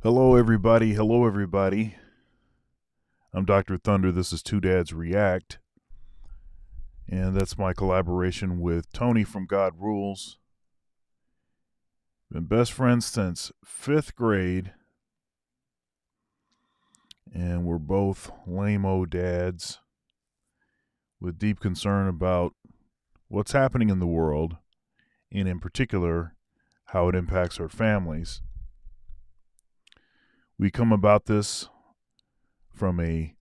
Hello, everybody. Hello, everybody. I'm Dr. Thunder. This is Two Dads React, and that's my collaboration with Tony from God Rules. Been best friends since fifth grade, and we're both lame-o dads with deep concern about what's happening in the world, and in particular, how it impacts our families. We come about this from a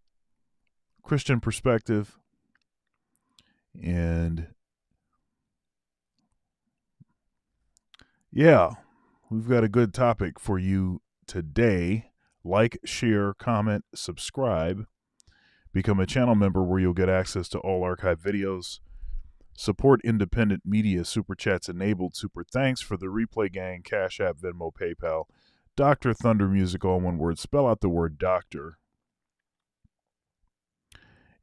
Christian perspective, and yeah, we've got a good topic for you today. Like, share, comment, subscribe. Become a channel member where you'll get access to all archived videos. Support independent media. Super chats enabled. Super thanks for the Replay Gang, Cash App, Venmo, PayPal. Dr. Thunder Music, all one word. Spell out the word doctor.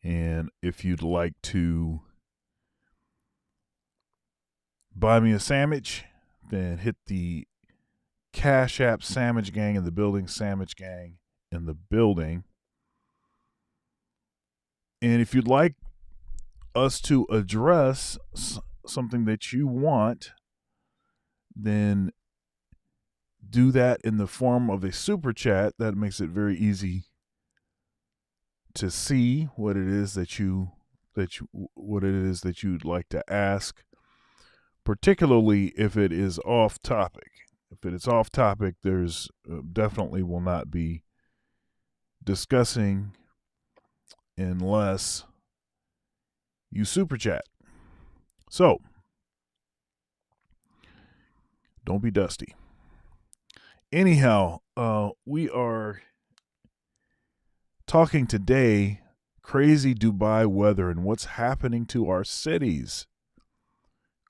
And if you'd like to buy me a sandwich, then hit the Cash App Sandwich Gang in the building, Sandwich Gang in the building. And if you'd like us to address something that you want, then do that in the form of a super chat. That makes it very easy to see what it is that you'd like to ask, particularly if it is off topic. If it is off topic, there's definitely will not be discussing unless you super chat. So, don't be dusty. Anyhow, we are talking today crazy Dubai weather and what's happening to our cities.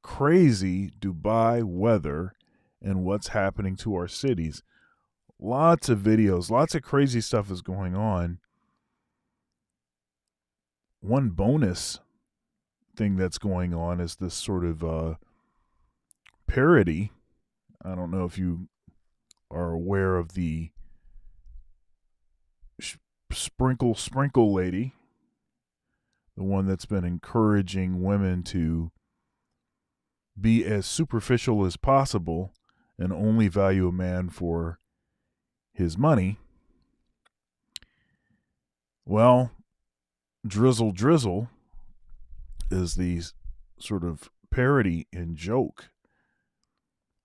Crazy Dubai weather and what's happening to our cities. Lots of videos, lots of crazy stuff is going on. One bonus thing that's going on is this sort of parody. I don't know if you are aware of the sprinkle lady, the one that's been encouraging women to be as superficial as possible and only value a man for his money. Well, drizzle is the sort of parody and joke,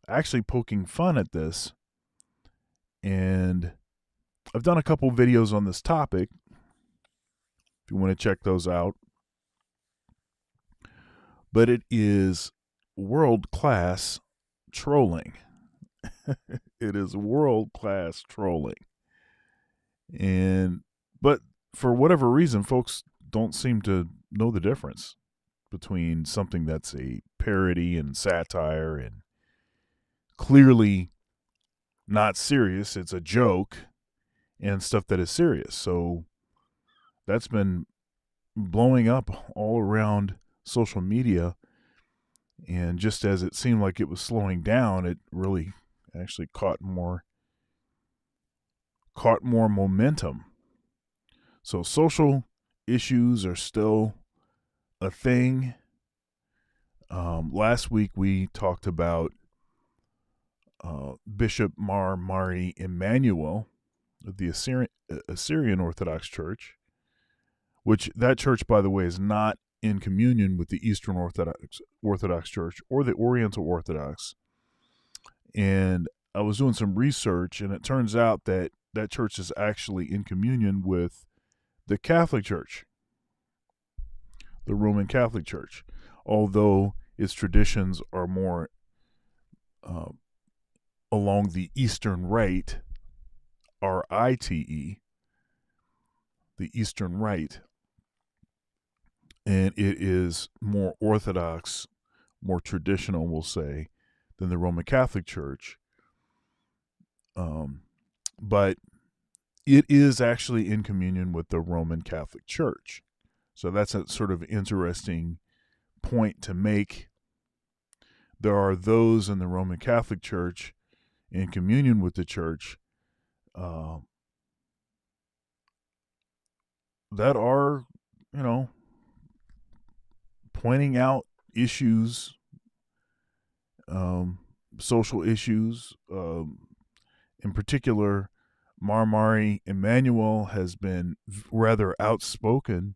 actually poking fun at this. And I've done a couple videos on this topic if you want to check those out. But it is world-class trolling. It is world-class trolling. But for whatever reason, folks don't seem to know the difference between something that's a parody and satire and clearly not serious, it's a joke, and stuff that is serious. So that's been blowing up all around social media, and just as it seemed like it was slowing down, it really actually caught more momentum. So social issues are still a thing. Last week we talked about Bishop Mar Mari Emmanuel of the Assyrian Orthodox Church, which that church, by the way, is not in communion with the Eastern Orthodox Church or the Oriental Orthodox. And I was doing some research, and it turns out that that church is actually in communion with the Catholic Church, the Roman Catholic Church, although its traditions are more along the Eastern Rite, RITE, the Eastern Rite, and it is more orthodox, more traditional, we'll say, than the Roman Catholic Church. But it is actually in communion with the Roman Catholic Church. So that's a sort of interesting point to make. There are those in the Roman Catholic Church in communion with the church uh, that are, you know, pointing out issues, um, social issues. In particular, Marmari Emmanuel has been rather outspoken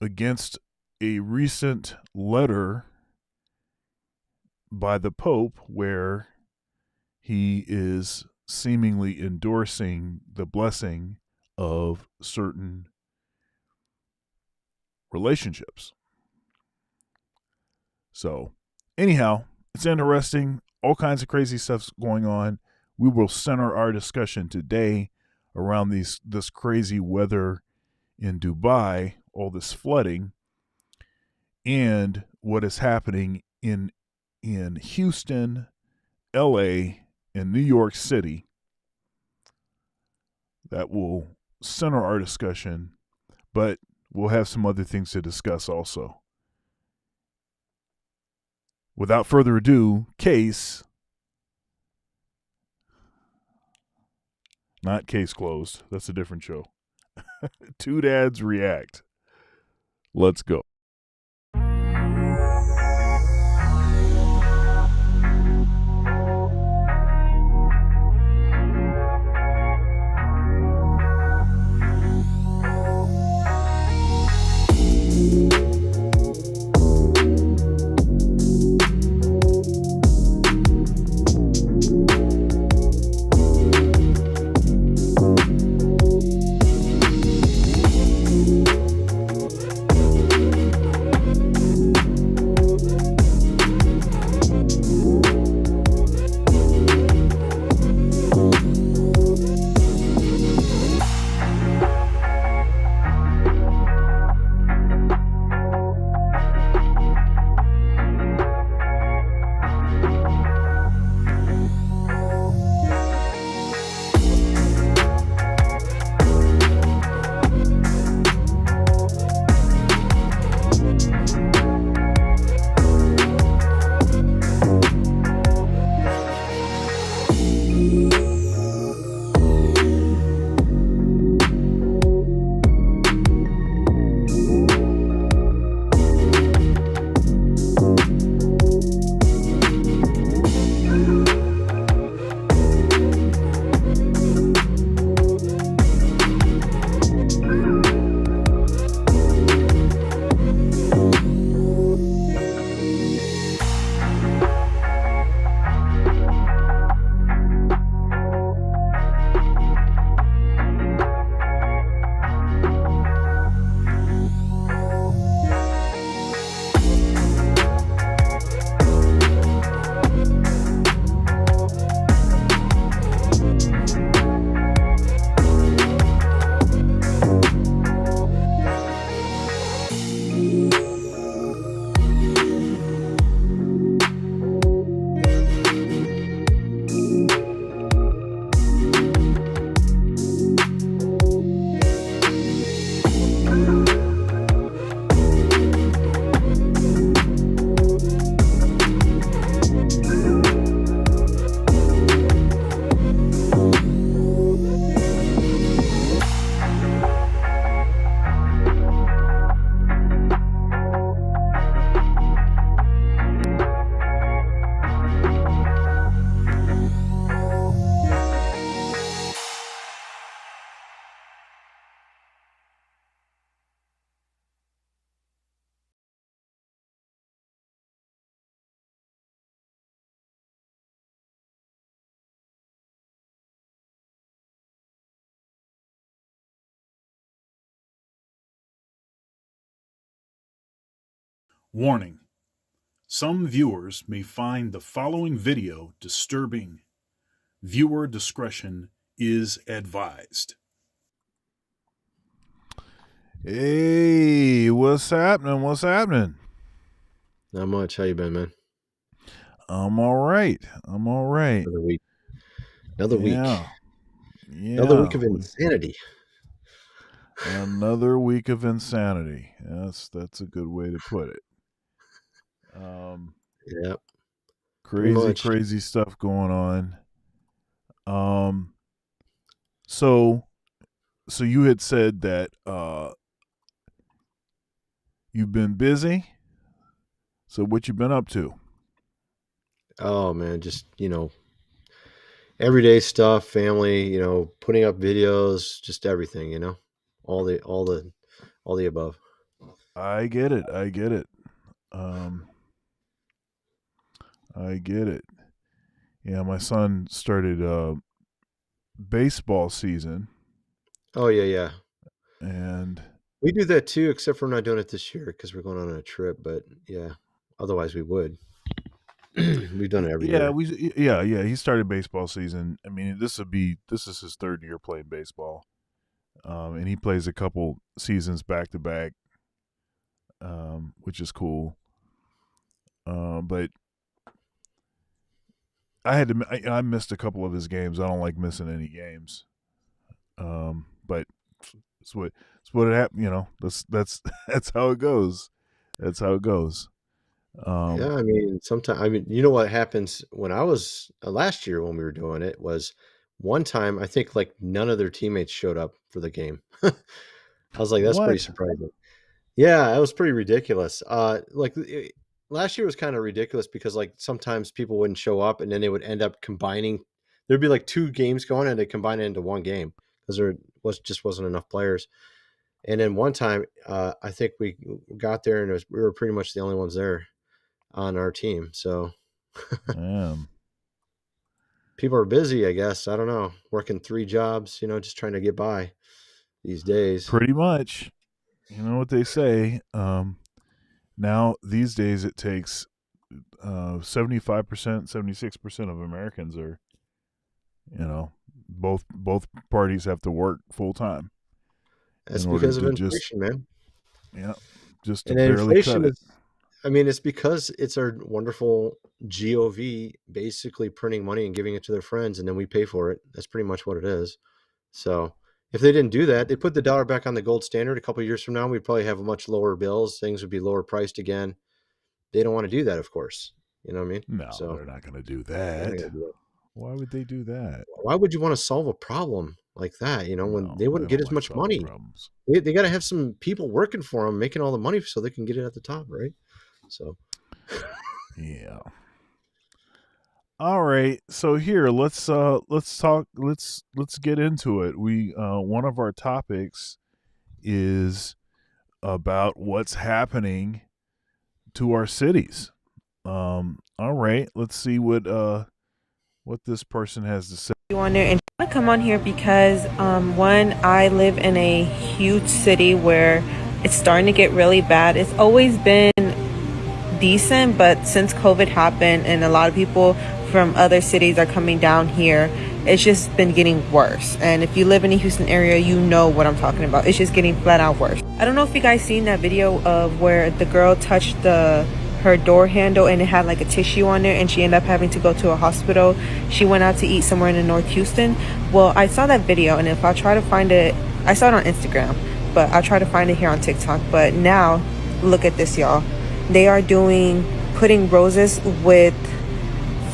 against a recent letter by the Pope where he is seemingly endorsing the blessing of certain relationships. So, anyhow, it's interesting. All kinds of crazy stuff's going on. We will center our discussion today around this crazy weather in Dubai, all this flooding, and what is happening in Houston, LA, and New York City. That will center our discussion, but we'll have some other things to discuss also. Without further ado, case, not case closed. That's a different show. Two Dads React. Let's go. Warning: some viewers may find the following video disturbing. Viewer discretion is advised. Hey, what's happening? What's happening? Not much. How you been, man? I'm all right. Another week. Another week. Yeah. Another week of insanity. Another week of insanity. That's a good way to put it. Yeah. Crazy stuff going on. Um, so you had said that you've been busy. So what you been up to? Oh man, just everyday stuff, family, putting up videos, just everything, all the all the all the above. I get it. I get it. Um, I get it. Yeah, my son started baseball season, Oh yeah, yeah. and We do that too, except for we're not doing it this year because we're going on a trip. But yeah, otherwise we would. We've done it every yeah, year. he started baseball season. I mean, this is his third year playing baseball, and he plays a couple seasons back to back, which is cool. But I missed a couple of his games. I don't like missing any games. But it's what it happened. That's that's how it goes. That's how it goes. Yeah, Um, I mean, sometimes I mean, you know what happens when I was last year when we were doing it was one time I think like none of their teammates showed up for the game. I was like, that's pretty what? surprising. Yeah, that was pretty ridiculous. Last year was kind of ridiculous because like sometimes people wouldn't show up and then they would end up combining. There'd be like two games going and they combine it into one game because there was just wasn't enough players. And then one time, I think we got there and we were pretty much the only ones there on our team. So Um, people are busy, I guess. I don't know, working three jobs, just trying to get by these days. Pretty much. You know what they say. Now these days it takes 75%, 76% of Americans are, both parties have to work full time That's in order because of to just inflation, man. yeah, just to And barely cut inflation it. is, I mean, it's because it's our wonderful GOV basically printing money and giving it to their friends, and then we pay for it. That's pretty much what it is. So if they didn't do that, they put the dollar back on the gold standard a couple of years from now, we'd probably have much lower bills. Things would be lower priced again. They don't want to do that, of course. You know what I mean? No, So they're not going to do they're not that. going to do it. Why would they do that? Why would you want to solve a problem like that? When No, they they wouldn't get don't as like much solving money. problems. They got to have some people working for them, making all the money so they can get it at the top, right? So Yeah. All right. So here, let's talk let's get into it. We one of our topics is about what's happening to our cities. All right. Let's see what this person has to say. You on there and I want to come on here because one, I live in a huge city where it's starting to get really bad. It's always been decent, but since COVID happened and a lot of people from other cities are coming down here, it's just been getting worse. And if you live in the Houston area, you know what I'm talking about. It's just getting flat out worse. I don't know if you guys seen that video of where the girl touched her door handle and it had like a tissue on there and she ended up having to go to a hospital. She went out to eat somewhere in North Houston. Well, I saw that video, and if I try to find it, I saw it on Instagram, but I'll try to find it here on TikTok. But now look at this, y'all. They are putting roses with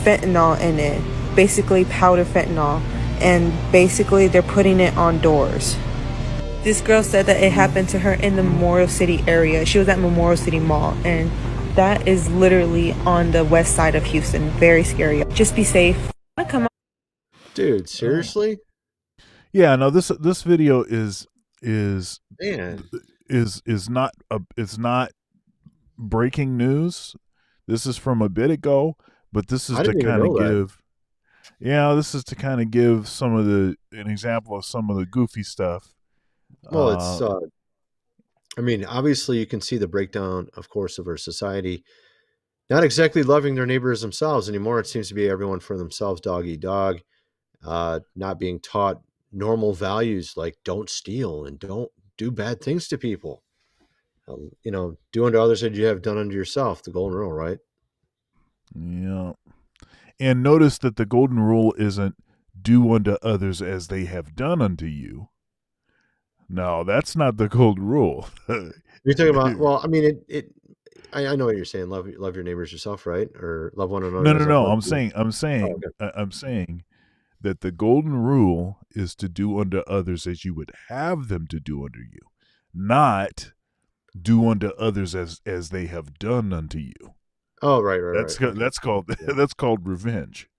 fentanyl in it, basically powder fentanyl, and basically they're putting it on doors. This girl said that it happened to her in the Memorial City area. She was at Memorial City Mall, and that is literally on the west side of Houston. Very scary. Just be safe. Come on. dude, Oh. seriously? Yeah, no, this video is Man, is not it's not breaking news. This is from a bit ago, but this is I to didn't even kind of know that. give this is to kind of give an example of some of the goofy stuff. Well, Uh I mean, obviously you can see the breakdown, of course, of our society. Not exactly loving their neighbors themselves anymore. It seems to be everyone for themselves, dog eat dog, not being taught normal values like don't steal and don't do bad things to people. Do unto others as you have done unto yourself, the golden rule, right? yeah. And notice that the golden rule isn't do unto others as they have done unto you. No, that's not the golden rule. You're talking about, well, I mean, I know what you're saying. Love your neighbors yourself, right? Or love one another No, no, as I've no. loved you. Oh, okay. I'm saying that the golden rule is to do unto others as you would have them to do unto you, not do unto others as they have done unto you. Oh, right. That's called that's called revenge.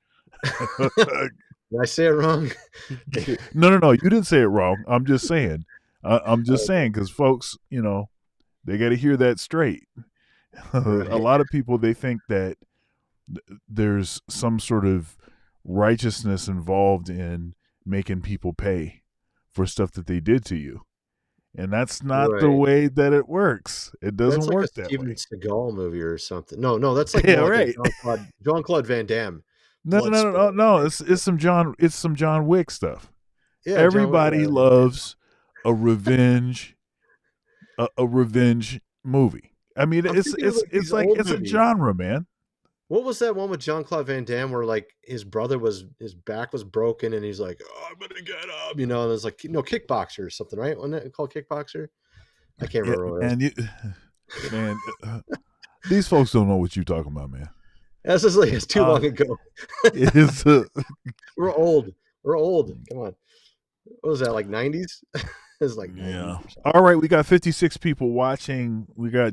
Did I say it wrong? No. You didn't say it wrong. I'm just saying. I'm just saying because folks, they got to hear that straight. Right. A lot of people, they think that there's some sort of righteousness involved in making people pay for stuff that they did to you. And that's not the way that it works. It doesn't work that way. That's like a Steven Seagal movie or something. No, that's like right. Jean-Claude Van Damme. No. It's some John Wick stuff. Yeah, everybody loves a revenge, a revenge movie. I mean, it's like it's a genre, man. What was that one with Jean-Claude Van Damme where like his back was broken and he's like, "Oh, I'm gonna get up," and it's like Kickboxer or something, right? Wasn't it called Kickboxer? I can't remember what it was. Man, these folks don't know what you're talking about, man. It's too long ago. It is. We're old. Come on. What was that, like 90s? It was like 90s. Yeah. All right, we got 56 people watching. We got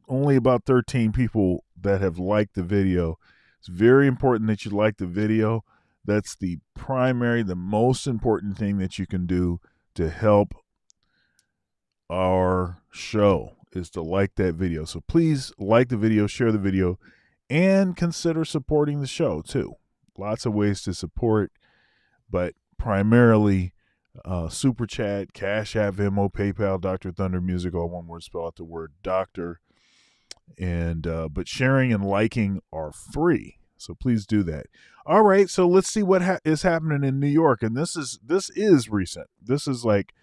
only about 13 people that have liked the video. It's very important that you like the video. That's the most important thing that you can do to help our show is to like that video. So please like the video, share the video, and consider supporting the show too. Lots of ways to support, but primarily Super Chat, Cash App, Venmo, PayPal, Dr. Thunder Music, all one word, spell out the word doctor. And but sharing and liking are free, so please do that. All right, so let's see what is happening in New York, and this is recent. This is like,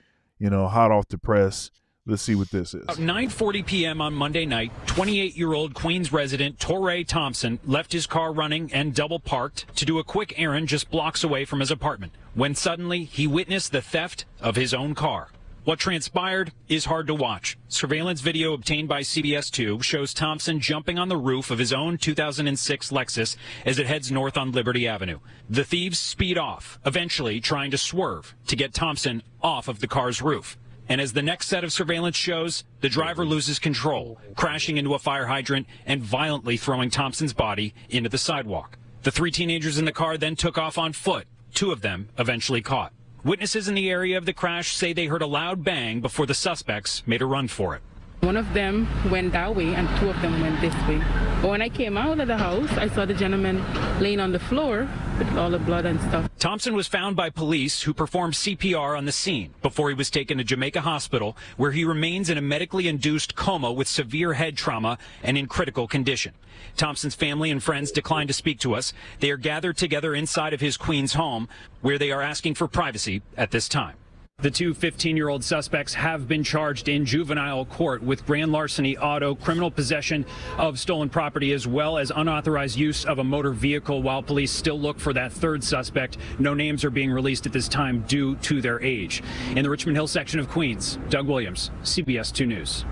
hot off the press. Let's see what this is. At 9:40 p.m. on Monday night, 28-year-old Queens resident Torrey Thompson left his car running and double parked to do a quick errand just blocks away from his apartment, when suddenly he witnessed the theft of his own car. What transpired is hard to watch. Surveillance video obtained by CBS 2 shows Thompson jumping on the roof of his own 2006 Lexus as it heads north on Liberty Avenue. The thieves speed off, eventually trying to swerve to get Thompson off of the car's roof. And as the next set of surveillance shows, the driver loses control, crashing into a fire hydrant and violently throwing Thompson's body into the sidewalk. The three teenagers in the car then took off on foot, two of them eventually caught. Witnesses in the area of the crash say they heard a loud bang before the suspects made a run for it. One of them went that way and two of them went this way. But when I came out of the house, I saw the gentleman laying on the floor with all the blood and stuff. Thompson was found by police who performed CPR on the scene before he was taken to Jamaica Hospital, where he remains in a medically induced coma with severe head trauma and in critical condition. Thompson's family and friends declined to speak to us. They are gathered together inside of his Queens home, where they are asking for privacy at this time. The two 15-year-old suspects have been charged in juvenile court with grand larceny, auto, criminal possession of stolen property, as well as unauthorized use of a motor vehicle, while police still look for that third suspect. No names are being released at this time due to their age. In the Richmond Hill section of Queens, Doug Williams, CBS 2 News.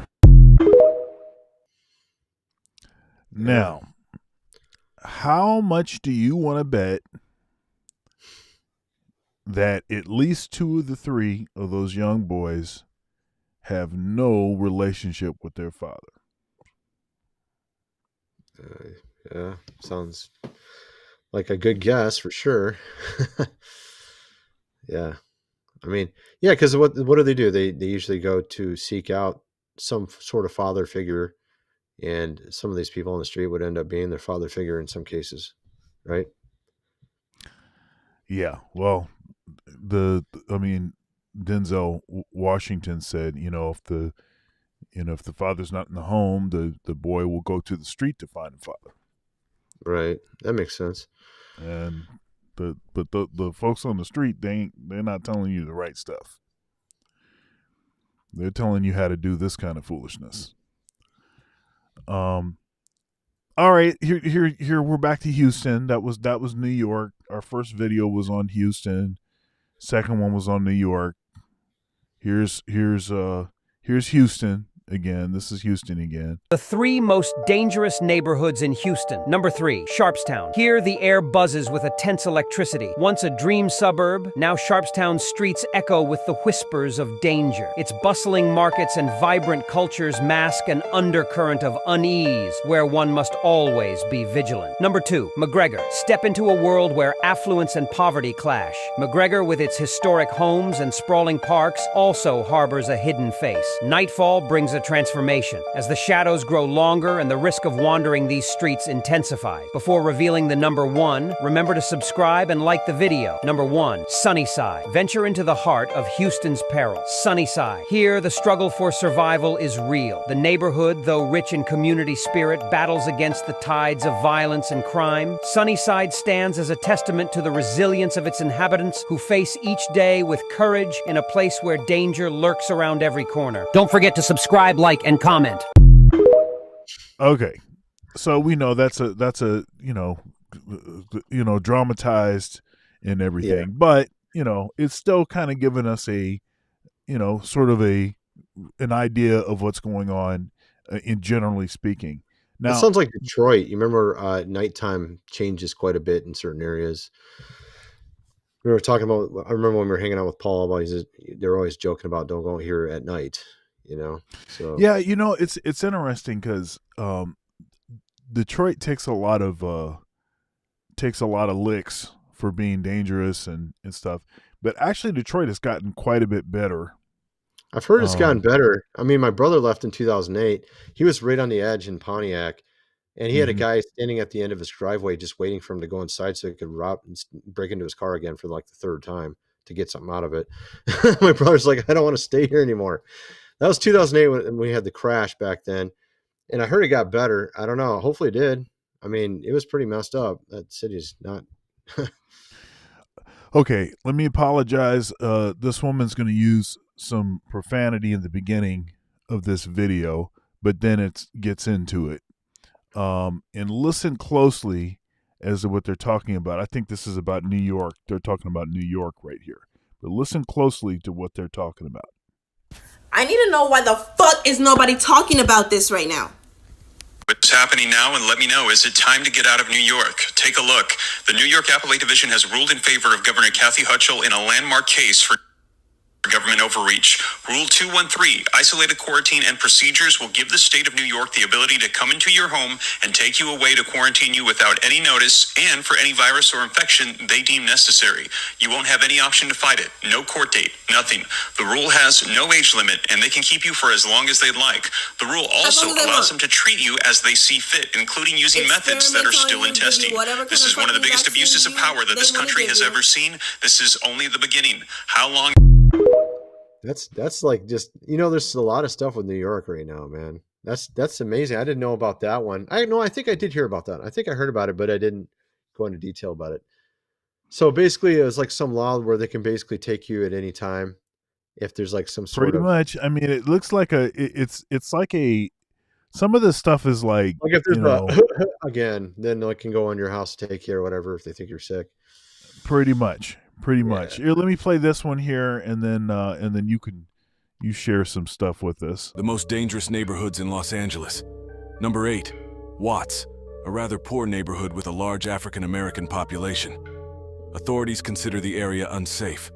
Now, how much do you want to bet that at least two of the three of those young boys have no relationship with their father? Yeah, sounds like a good guess for sure. Yeah, I mean, yeah, because what do? They usually go to seek out some sort of father figure, and some of these people on the street would end up being their father figure in some cases, right? Yeah, well, Denzel Washington said, if the father's not in the home, the boy will go to the street to find the father. Right, that makes sense. And the folks on the street, they're not telling you the right stuff. They're telling you how to do this kind of foolishness. All right, here we're back to Houston. That was New York. Our first video was on Houston. Second one was on New York. Here's Houston. again. This is Houston again. The 3 most dangerous neighborhoods in Houston. Number 3, Sharpstown. Here, the air buzzes with a tense electricity. Once a dream suburb, now Sharpstown's streets echo with the whispers of danger. Its bustling markets and vibrant cultures mask an undercurrent of unease, where one must always be vigilant. Number 2, McGregor. Step into a world where affluence and poverty clash. McGregor, with its historic homes and sprawling parks, also harbors a hidden face. Nightfall brings a transformation, as the shadows grow longer and the risk of wandering these streets intensifies. Before revealing the number 1, remember to subscribe and like the video. Number 1, Sunnyside. Venture into the heart of Houston's peril. Sunnyside. Here, the struggle for survival is real. The neighborhood, though rich in community spirit, battles against the tides of violence and crime. Sunnyside stands as a testament to the resilience of its inhabitants, who face each day with courage in a place where danger lurks around every corner. Don't forget to subscribe, like, and comment. Okay, so we know that's a dramatized and everything, but it's still kind of giving us a sort of an idea of what's going on in generally speaking. Now, it sounds like Detroit. You remember nighttime changes quite a bit in certain areas. We were talking about. I remember when we were hanging out with Paul about. They're always joking about don't go here at night. So yeah, it's interesting because Detroit takes a lot of licks for being dangerous and stuff, but actually Detroit has gotten quite a bit better. I've heard it's gotten better. I mean, my brother left in 2008. He was right on the edge in Pontiac, and he had a guy standing at the end of his driveway just waiting for him to go inside so he could rob and break into his car again for like the 3rd time to get something out of it. My brother's like, I don't want to stay here anymore. That was 2008 when we had the crash back then, and I heard it got better. I don't know. Hopefully it did. I mean, it was pretty messed up. That city's not. Okay, let me apologize. This woman's going to use some profanity in the beginning of this video, but then it gets into it. And listen closely as to what they're talking about. I think this is about New York. They're talking about New York right here. But listen closely to what they're talking about. I need to know why the fuck is nobody talking about this right now? What's happening now, and let me know. Is it time to get out of New York? Take a look. The New York Appellate Division has ruled in favor of Governor Kathy Hochul in a landmark case for government overreach. Rule 213, isolated quarantine and procedures will give the state of New York the ability to come into your home and take you away to quarantine you without any notice and for any virus or infection they deem necessary. You won't have any option to fight it. No court date, nothing. The rule has no age limit and they can keep you for as long as they'd like. The rule also allows them to treat you as they see fit, including using methods that are still in testing. This is one of the biggest abuses of power that this country has ever seen. This is only the beginning. How long? That's like just there's a lot of stuff with New York right now, man. That's amazing. I didn't know about that one. I think I did hear about that. I think I heard about it, but I didn't go into detail about it. So basically, it was like some law where they can basically take you at any time if there's like some sort of. Pretty much. I mean, it looks like it's like a. Some of this stuff is like if there's again, then they can go on your house to take you or whatever if they think you're sick. Pretty much. Here, let me play this one here, and then you share some stuff with us. The most dangerous neighborhoods in Los Angeles. Number 8, Watts, a rather poor neighborhood with a large African American population. Authorities consider the area unsafe.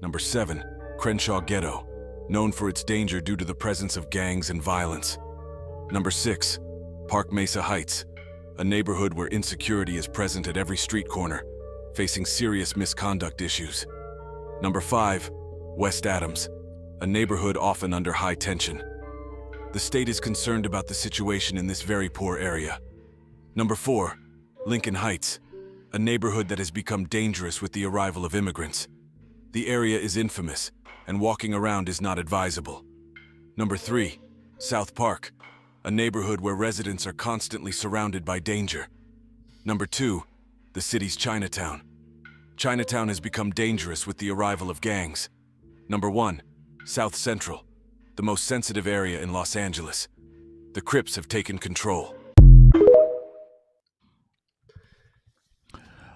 Number 7, Crenshaw Ghetto, known for its danger due to the presence of gangs and violence. Number 6, Park Mesa Heights, a neighborhood where insecurity is present at every street corner, facing serious misconduct issues. Number 5, West Adams, a neighborhood often under high tension. The state is concerned about the situation in this very poor area. Number 4, Lincoln Heights, a neighborhood that has become dangerous with the arrival of immigrants. The area is infamous, and walking around is not advisable. Number 3, South Park, a neighborhood where residents are constantly surrounded by danger. Number 2, the city's Chinatown. Chinatown has become dangerous with the arrival of gangs. Number 1, South Central, the most sensitive area in Los Angeles. The Crips have taken control.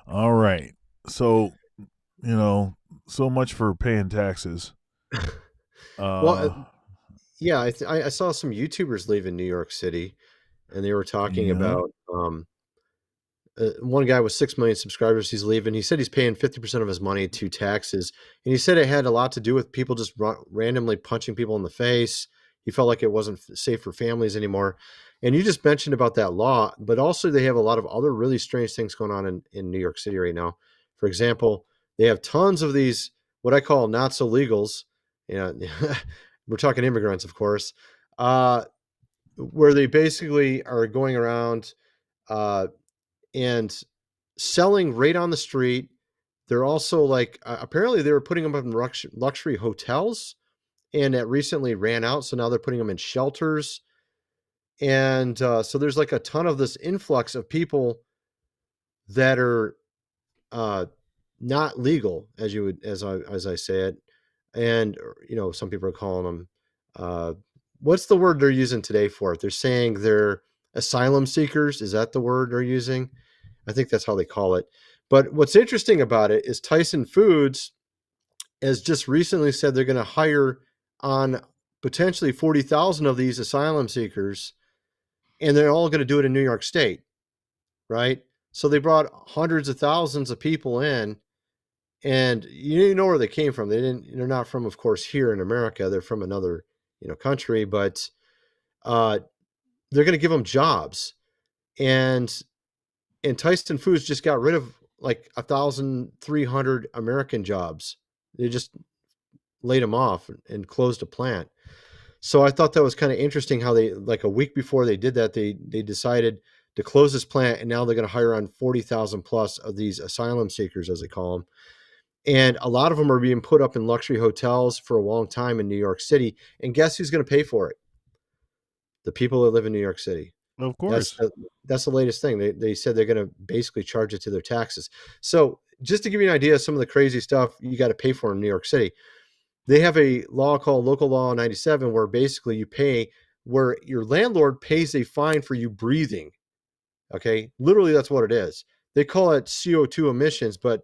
All right. So, so much for paying taxes. Well, Yeah, I saw some YouTubers leaving New York City, and they were talking Yeah. about one guy with 6 million subscribers. He's leaving. He said he's paying 50% of his money to taxes, and he said it had a lot to do with people just randomly punching people in the face. He felt like it wasn't safe for families anymore. And you just mentioned about that law, but also they have a lot of other really strange things going on in New York City right now. For example, they have tons of these what I call not so legals. Yeah, we're talking immigrants, of course, where they basically are going around. And selling right on the street. They're also like apparently they were putting them up in luxury hotels, and that recently ran out. So now they're putting them in shelters, and so there's like a ton of this influx of people that are uh, not legal, as you would as I say it, and some people are calling them. Uh, what's the word they're using today for it? They're saying they're asylum seekers. Is that the word they're using? I think that's how they call it. But what's interesting about it is Tyson Foods has just recently said they're going to hire on potentially 40,000 of these asylum seekers, and they're all going to do it in New York State, right? So they brought hundreds of thousands of people in, and you know where they came from. They're not from, of course, here in America. They're from another, country, but they're going to give them jobs. And Tyson Foods just got rid of like 1,300 American jobs. They just laid them off and closed a plant. So I thought that was kind of interesting how they, like a week before they did that, they decided to close this plant, and now they're going to hire on 40,000 plus of these asylum seekers, as they call them. And a lot of them are being put up in luxury hotels for a long time in New York City. And guess who's going to pay for it? The people that live in New York City. Of That's course. that's the latest thing. They said they're going to basically charge it to their taxes. So just to give you an idea of some of the crazy stuff you got to pay for in New York City, they have a law called Local Law 97 where basically you pay, where your landlord pays a fine for you breathing. Okay, literally that's what it is. They call it CO2 emissions, but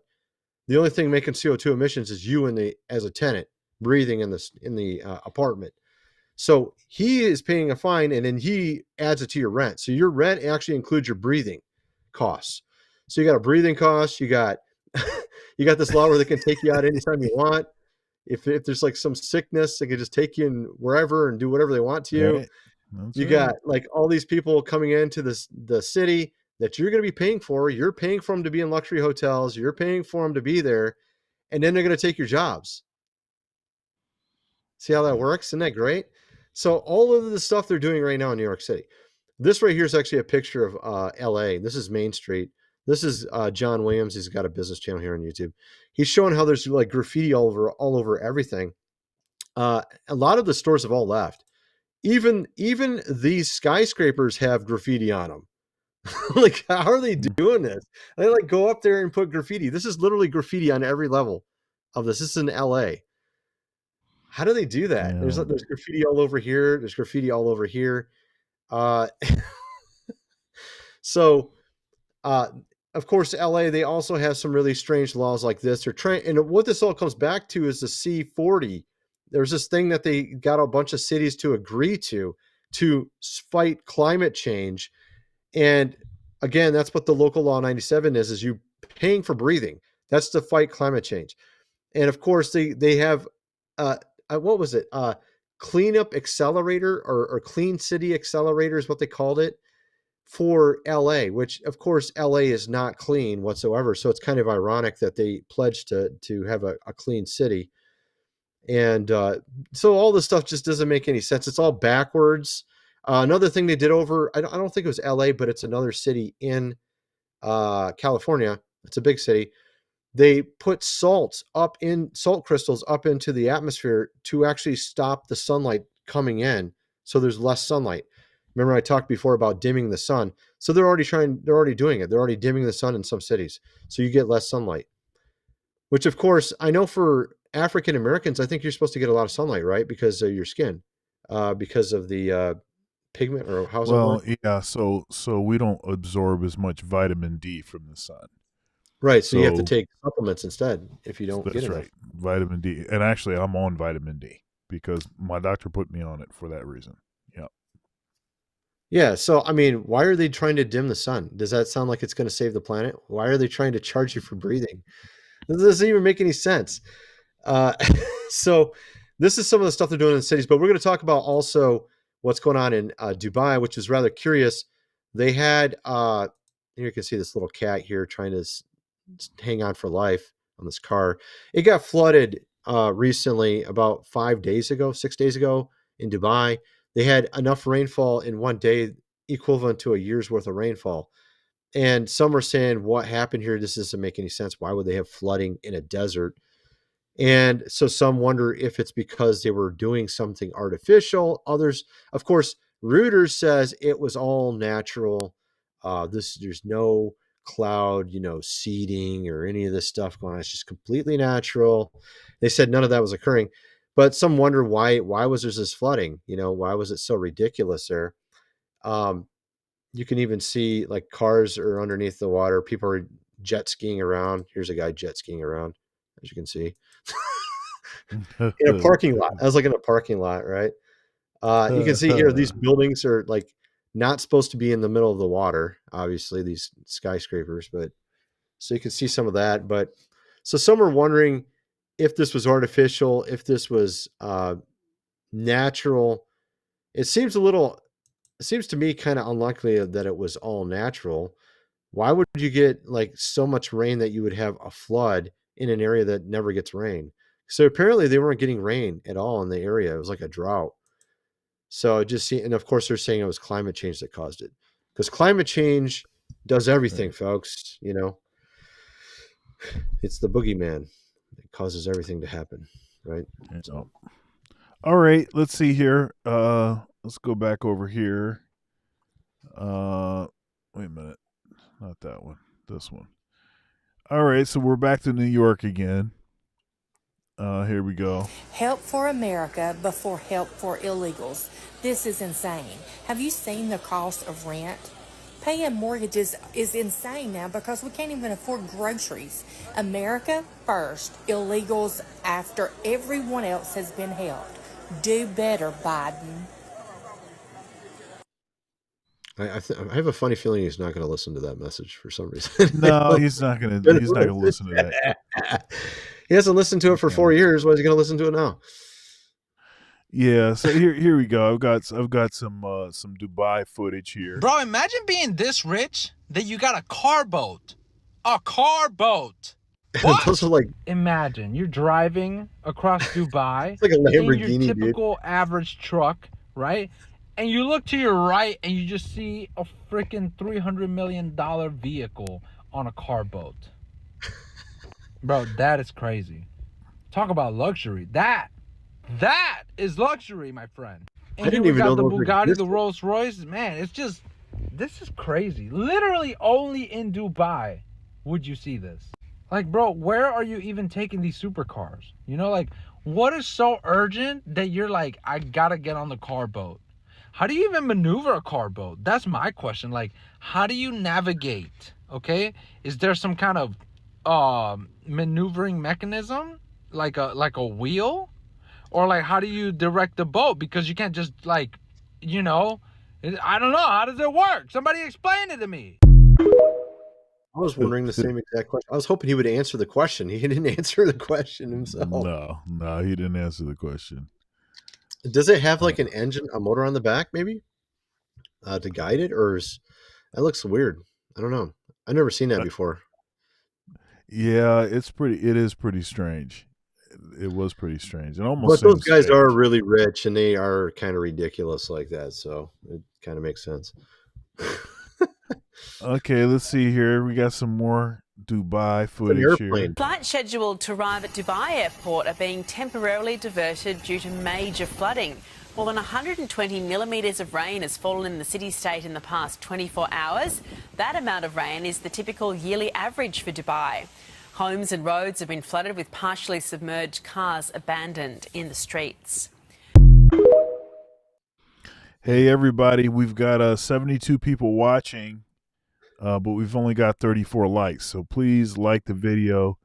the only thing making CO2 emissions is you as a tenant breathing in the apartment. So he is paying a fine, and then he adds it to your rent. So your rent actually includes your breathing costs. So you got a breathing cost. You got you got this law where they can take you out anytime you want. If there's like some sickness, they can just take you in wherever and do whatever they want to you. Right. That's You right. got like all these people coming into the city that you're going to be paying for. You're paying for them to be in luxury hotels. You're paying for them to be there, and then they're going to take your jobs. See how that works? Isn't that great? So all of the stuff they're doing right now in New York City. This right here is actually a picture of LA. This is Main Street. This is John Williams. He's got a business channel here on YouTube. He's showing how there's like graffiti all over everything. A lot of the stores have all left. Even these skyscrapers have graffiti on them. Like, how are they doing this? They like go up there and put graffiti. This is literally graffiti on every level of this. This is in LA. How do they do that? Yeah. There's graffiti all over here. There's graffiti all over here. Uh, so, uh, of course, LA, they also have some really strange laws like this. They're trying, and what this all comes back to is the C40. There's this thing that they got a bunch of cities to agree to fight climate change. And again, that's what the Local Law 97 is you paying for breathing. That's to fight climate change. And of course, they have, what was it? Cleanup Accelerator or Clean City Accelerator is what they called it for LA, which of course LA is not clean whatsoever. So it's kind of ironic that they pledged to have a clean city. And so all this stuff just doesn't make any sense. It's all backwards. Another thing they did over, I don't think it was LA, but it's another city in California. It's a big city. They put salt crystals up into the atmosphere to actually stop the sunlight coming in. So there's less sunlight. Remember I talked before about dimming the sun. So they're already doing it. They're already dimming the sun in some cities. So you get less sunlight, which of course I know for African Americans, I think you're supposed to get a lot of sunlight, right? Because of your skin, because of the pigment, or how's that Well, work? yeah, so we don't absorb as much vitamin D from the sun. Right. So you have to So take supplements instead if you don't get that's enough. right. Vitamin D. And actually I'm on vitamin D. because my doctor put me on it for that reason. Yeah. Yeah. So, I mean, why are they trying to dim the sun? Does that sound like it's going to save the planet? Why are they trying to charge you for breathing? This doesn't even make any sense. Uh, so, this is some of the stuff they're doing in the cities, but we're going to talk about also what's going on in Dubai, which is rather curious. They had, here you can see this little cat here trying to hang on for life on this car. It got flooded recently, about 6 days ago in Dubai. They had enough rainfall in one day equivalent to a year's worth of rainfall. And some are saying, what happened here? This doesn't make any sense. Why would they have flooding in a desert? And so some wonder if it's because they were doing something artificial. Others, of course, Reuters says it was all natural. There's no cloud, seeding or any of this stuff going on. It's just completely natural. They said none of that was occurring, but some wonder why was there this flooding? Why was it so ridiculous there? You can even see like cars are underneath the water. People are jet skiing around. Here's a guy jet skiing around, as you can see. In a parking lot. I was like in a parking lot, right? You can see here, these buildings are like not supposed to be in the middle of the water, obviously, these skyscrapers, but so you can see some of that. But so some are wondering if this was artificial, if this was natural. It seems to me kind of unlikely that it was all natural. Why would you get like so much rain that you would have a flood in an area that never gets rain? So apparently they weren't getting rain at all in the area. It was like a drought. So and of course they're saying it was climate change that caused it, because climate change does everything, folks. It's the boogeyman. It causes everything to happen, right? So, all right, let's see here. Let's go back over here. Wait a minute. Not that one. This one. All right, so we're back to New York again. Here we go. Help for America before help for illegals. This is insane. Have you seen the cost of rent? Paying mortgages is insane now because we can't even afford groceries. America first, illegals after everyone else has been helped. Do better, Biden. I have a funny feeling he's not going to listen to that message for some reason. No, he's not going to. He's not going to listen to that. He hasn't listened to it for 4 years. Why is he going to listen to it now? Yeah. So here we go. I've got some Dubai footage here. Bro, imagine being this rich that you got a car boat. A car boat. What? Those are like, imagine you're driving across Dubai. It's like a Lamborghini, in your typical average truck, right? And you look to your right and you just see a freaking $300 million vehicle on a car boat. Bro, that is crazy. Talk about luxury. That is luxury, my friend. And I didn't even know the those Bugatti, existed. the Rolls Royce. Man, this is crazy. Literally only in Dubai would you see this. Like, bro, where are you even taking these supercars? Like, what is so urgent that you're like, I gotta get on the car boat? How do you even maneuver a car boat? That's my question. Like, how do you navigate? Okay, is there some kind of maneuvering mechanism, like a wheel, or like how do you direct the boat? Because you can't just I don't know. How does it work? Somebody explain it to me. I was wondering the same exact question. I was hoping he would answer the question. He didn't answer the question himself. No, he didn't answer the question. Does it have like an engine, a motor on the back, maybe, to guide it, or that looks weird? I don't know. I've never seen that before. Yeah, it is pretty strange. It was pretty strange. It almost. But those guys strange. are really rich, and they are kind of ridiculous like that, so it kind of makes sense. Okay, let's see here. We got some more Dubai footage here. Flights scheduled to arrive at Dubai airport are being temporarily diverted due to major flooding. More than 120 millimetres of rain has fallen in the city-state in the past 24 hours. That amount of rain is the typical yearly average for Dubai. Homes and roads have been flooded with partially submerged cars abandoned in the streets. Hey, everybody. We've got 72 people watching, but we've only got 34 likes. So please like the video.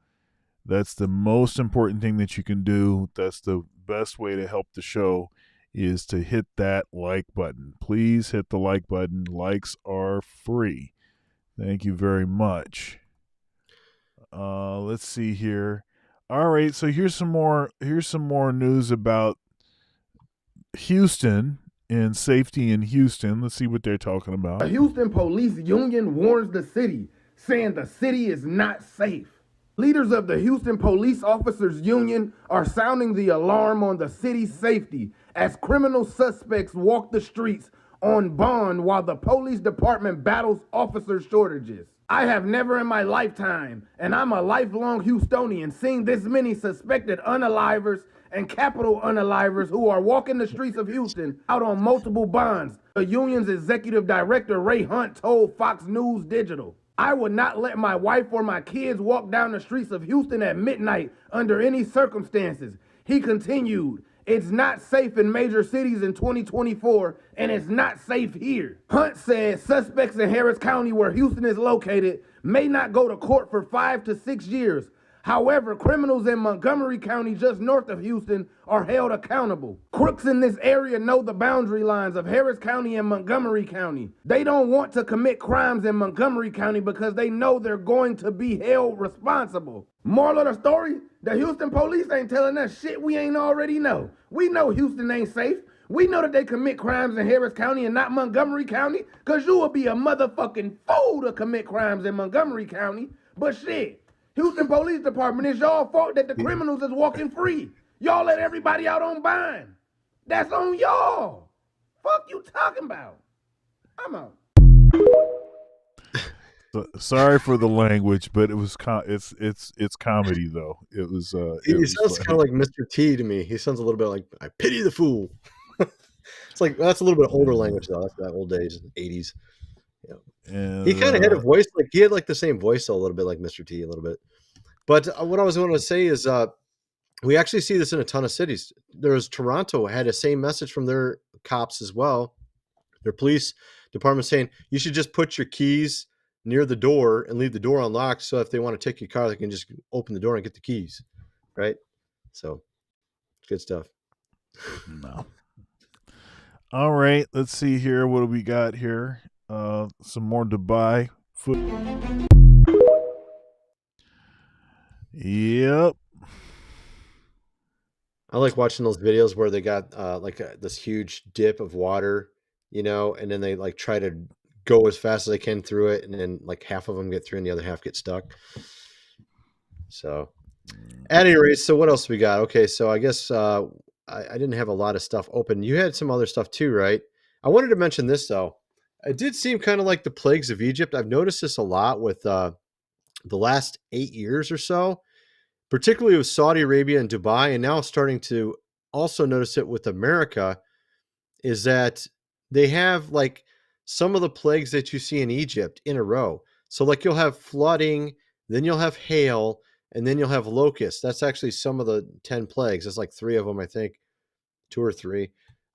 That's the most important thing that you can do. That's the best way to help the show is to hit that like button. Please hit the like button. Likes are free. Thank you very much. Let's see here. All right, so here's some more news about Houston and safety in Houston. Let's see what they're talking about. The Houston Police Union warns the city, saying the city is not safe. Leaders of the Houston Police Officers Union are sounding the alarm on the city's safety as criminal suspects walk the streets on bond while the police department battles officer shortages. I have never in my lifetime, and I'm a lifelong Houstonian, seen this many suspected unalivers and capital unalivers who are walking the streets of Houston out on multiple bonds. The union's executive director, Ray Hunt, told Fox News Digital, I would not let my wife or my kids walk down the streets of Houston at midnight under any circumstances. He continued, it's not safe in major cities in 2024, and it's not safe here. Hunt said suspects in Harris County, where Houston is located, may not go to court for 5 to 6 years. However, criminals in Montgomery County, just north of Houston, are held accountable. Crooks in this area know the boundary lines of Harris County and Montgomery County. They don't want to commit crimes in Montgomery County because they know they're going to be held responsible. Moral of the story, the Houston police ain't telling us shit we ain't already know. We know Houston ain't safe. We know that they commit crimes in Harris County and not Montgomery County, because you will be a motherfucking fool to commit crimes in Montgomery County. But shit, Houston Police Department, it's y'all fault that the criminals is walking free. Y'all let everybody out on bond. That's on y'all. Fuck you talking about. I'm out. Sorry for the language, but it was it's comedy though. It was. He sounds kind of like Mr. T to me. He sounds a little bit like I pity the fool. It's like that's a little bit older language though. That's that old days, 80s. Yeah. And, he kind of had a voice like he had like the same voice though, a little bit like Mr. T, a little bit. But what I was going to say is we actually see this in a ton of cities. There's Toronto had the same message from their cops as well. Their police department saying you should just put your keys near the door and leave the door unlocked. So if they want to take your car, they can just open the door and get the keys. Right. So good stuff. No. All right. Let's see here. What do we got here? Some more Dubai foot. Yep. I like watching those videos where they got this huge dip of water, and then they like try to go as fast as they can through it, and then like half of them get through and the other half get stuck. So at any rate, so what else we got? Okay, so I guess I didn't have a lot of stuff open. You had some other stuff too, right? I wanted to mention this though. It did seem kind of like the plagues of Egypt. I've noticed this a lot with the last 8 years or so, particularly with Saudi Arabia and Dubai, and now starting to also notice it with America, is that they have like some of the plagues that you see in Egypt in a row. So like you'll have flooding, then you'll have hail, and then you'll have locusts. That's actually some of the 10 plagues. There's like 3 of them, I think, 2 or 3.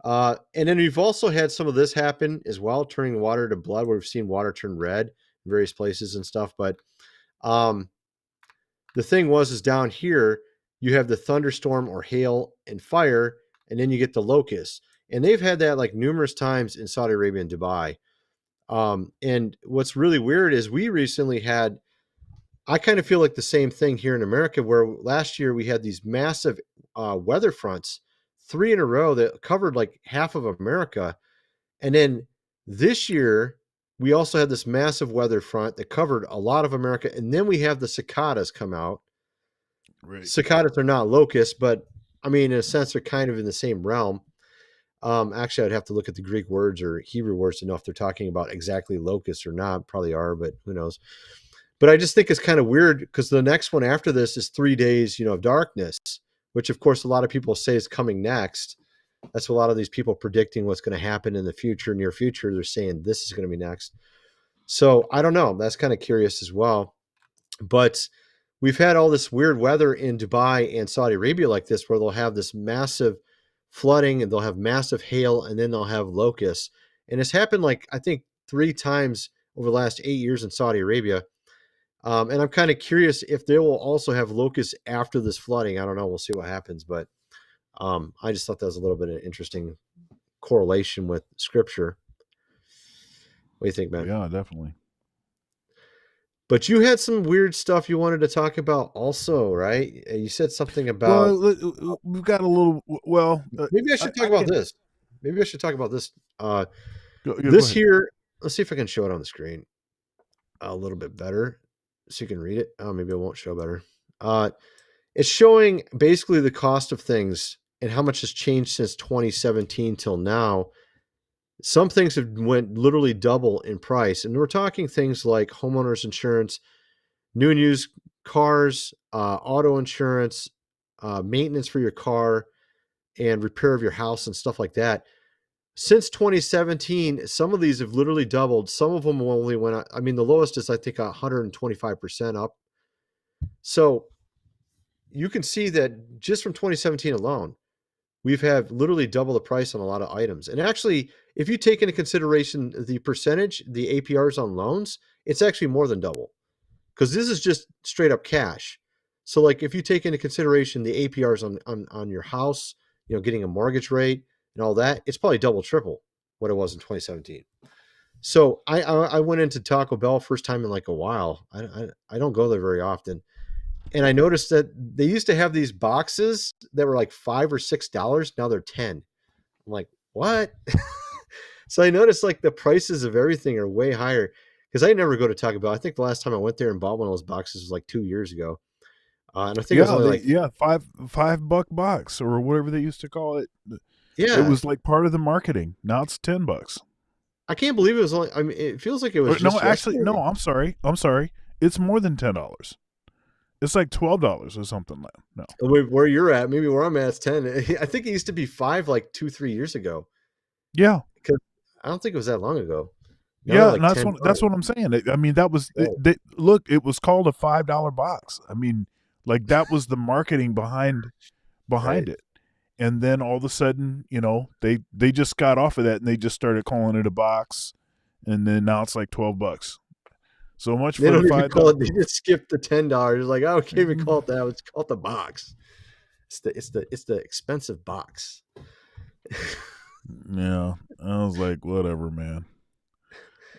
And then we've also had some of this happen as well, turning water to blood, where we've seen water turn red in various places and stuff. But the thing is down here, you have the thunderstorm or hail and fire, and then you get the locusts. And they've had that like numerous times in Saudi Arabia and Dubai. And what's really weird is we recently had, I kind of feel like the same thing here in America, where last year we had these massive weather fronts, 3 in a row that covered like half of America. And then this year, we also had this massive weather front that covered a lot of America. And then we have the cicadas come out. Right. Cicadas are not locusts, but I mean, in a sense, they're kind of in the same realm. Actually, I'd have to look at the Greek words or Hebrew words to know if they're talking about exactly locusts or not. Probably are, but who knows? But I just think it's kind of weird because the next one after this is 3 days, of darkness, which of course a lot of people say is coming next. That's a lot of these people predicting what's going to happen in the future, near future. They're saying this is going to be next. So I don't know. That's kind of curious as well. But we've had all this weird weather in Dubai and Saudi Arabia like this, where they'll have this massive flooding and they'll have massive hail and then they'll have locusts. And it's happened like, I think 3 times over the last 8 years in Saudi Arabia. And I'm kind of curious if they will also have locusts after this flooding. I don't know. We'll see what happens. But I just thought that was a little bit of an interesting correlation with scripture. What do you think, man? Yeah, definitely. But you had some weird stuff you wanted to talk about also, right? You said something about. Well, we've got a little. Well, maybe I should talk about this. Maybe I should talk about this. Go ahead. Here. Let's see if I can show it on the screen a little bit better, so you can read it. Oh, maybe it won't show better. It's showing basically the cost of things and how much has changed since 2017 till now. Some things have went literally double in price, and we're talking things like homeowners insurance, new and used cars, auto insurance, maintenance for your car, and repair of your house and stuff like that. Since 2017, some of these have literally doubled. Some of them only went up. I mean, the lowest is, I think, 125% up. So you can see that just from 2017 alone, we've had literally double the price on a lot of items. And actually, if you take into consideration the percentage, the APRs on loans, it's actually more than double, because this is just straight up cash. So like if you take into consideration the APRs on your house, getting a mortgage rate and all that, it's probably double, triple what it was in 2017. So I went into Taco Bell first time in like a while. I don't go there very often. And I noticed that they used to have these boxes that were like $5 or $6. Now they're 10. I'm like, what? So I noticed like the prices of everything are way higher, because I never go to Taco Bell. I think the last time I went there and bought one of those boxes was like 2 years ago. And I think it was only $5 box or whatever they used to call it. Yeah, it was like part of the marketing. Now it's $10. I can't believe it was only. I mean, it feels like it was. No, actually, no. I'm sorry. It's more than $10. It's like $12 or something. No, where you're at, maybe where I'm at, it's 10. I think it used to be 5 like 2-3 years ago. Yeah, because I don't think it was that long ago. Now that's what I'm saying. I mean, that was look. It was called a $5 box. I mean, like that was the marketing behind right. it. And then all of a sudden, they just got off of that and they just started calling it a box, and then now it's like $12. So much for the $5. They just skipped the $10. Like, I can't even call it that. It's called the box. It's the expensive box. Yeah, I was like, whatever, man.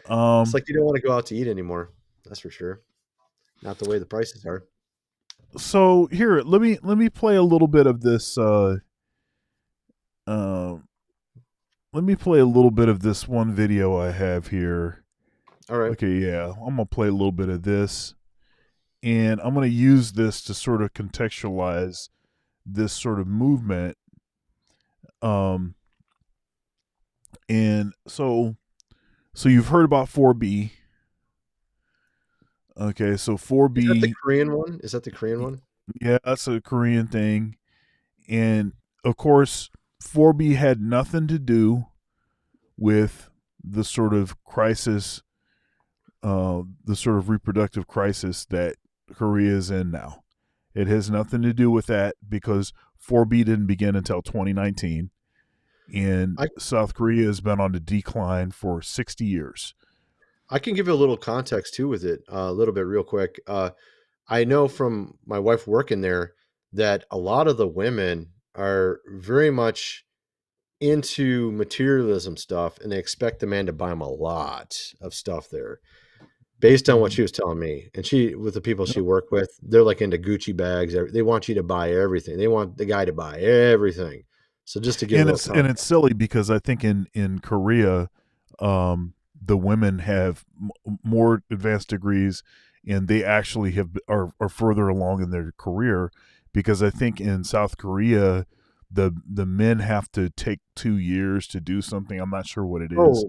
It's like you don't want to go out to eat anymore. That's for sure. Not the way the prices are. So here, let me play a little bit of this. Let me play a little bit of this one video I have here. All right. Okay, yeah. I'm going to play a little bit of this, and I'm going to use this to sort of contextualize this sort of movement. And so you've heard about 4B. Okay, so 4B. Is that the Korean one? Is that the Korean one? Yeah, that's a Korean thing. And of course, 4B had nothing to do with the sort of crisis, the sort of reproductive crisis that Korea is in now. It has nothing to do with that, because 4B didn't begin until 2019. And South Korea has been on the decline for 60 years. I can give you a little context too with it, a little bit real quick. I know from my wife working there that a lot of the women are very much into materialism stuff, and they expect the man to buy them a lot of stuff there, based on what she was telling me. And with the people she worked with, they're like into Gucci bags. They want you to buy everything. They want the guy to buy everything. So just to give it's silly, because I think in Korea, the women have more advanced degrees, and they actually are further along in their career, because I think in South Korea, the men have to take 2 years to do something. I'm not sure what it is. Oh,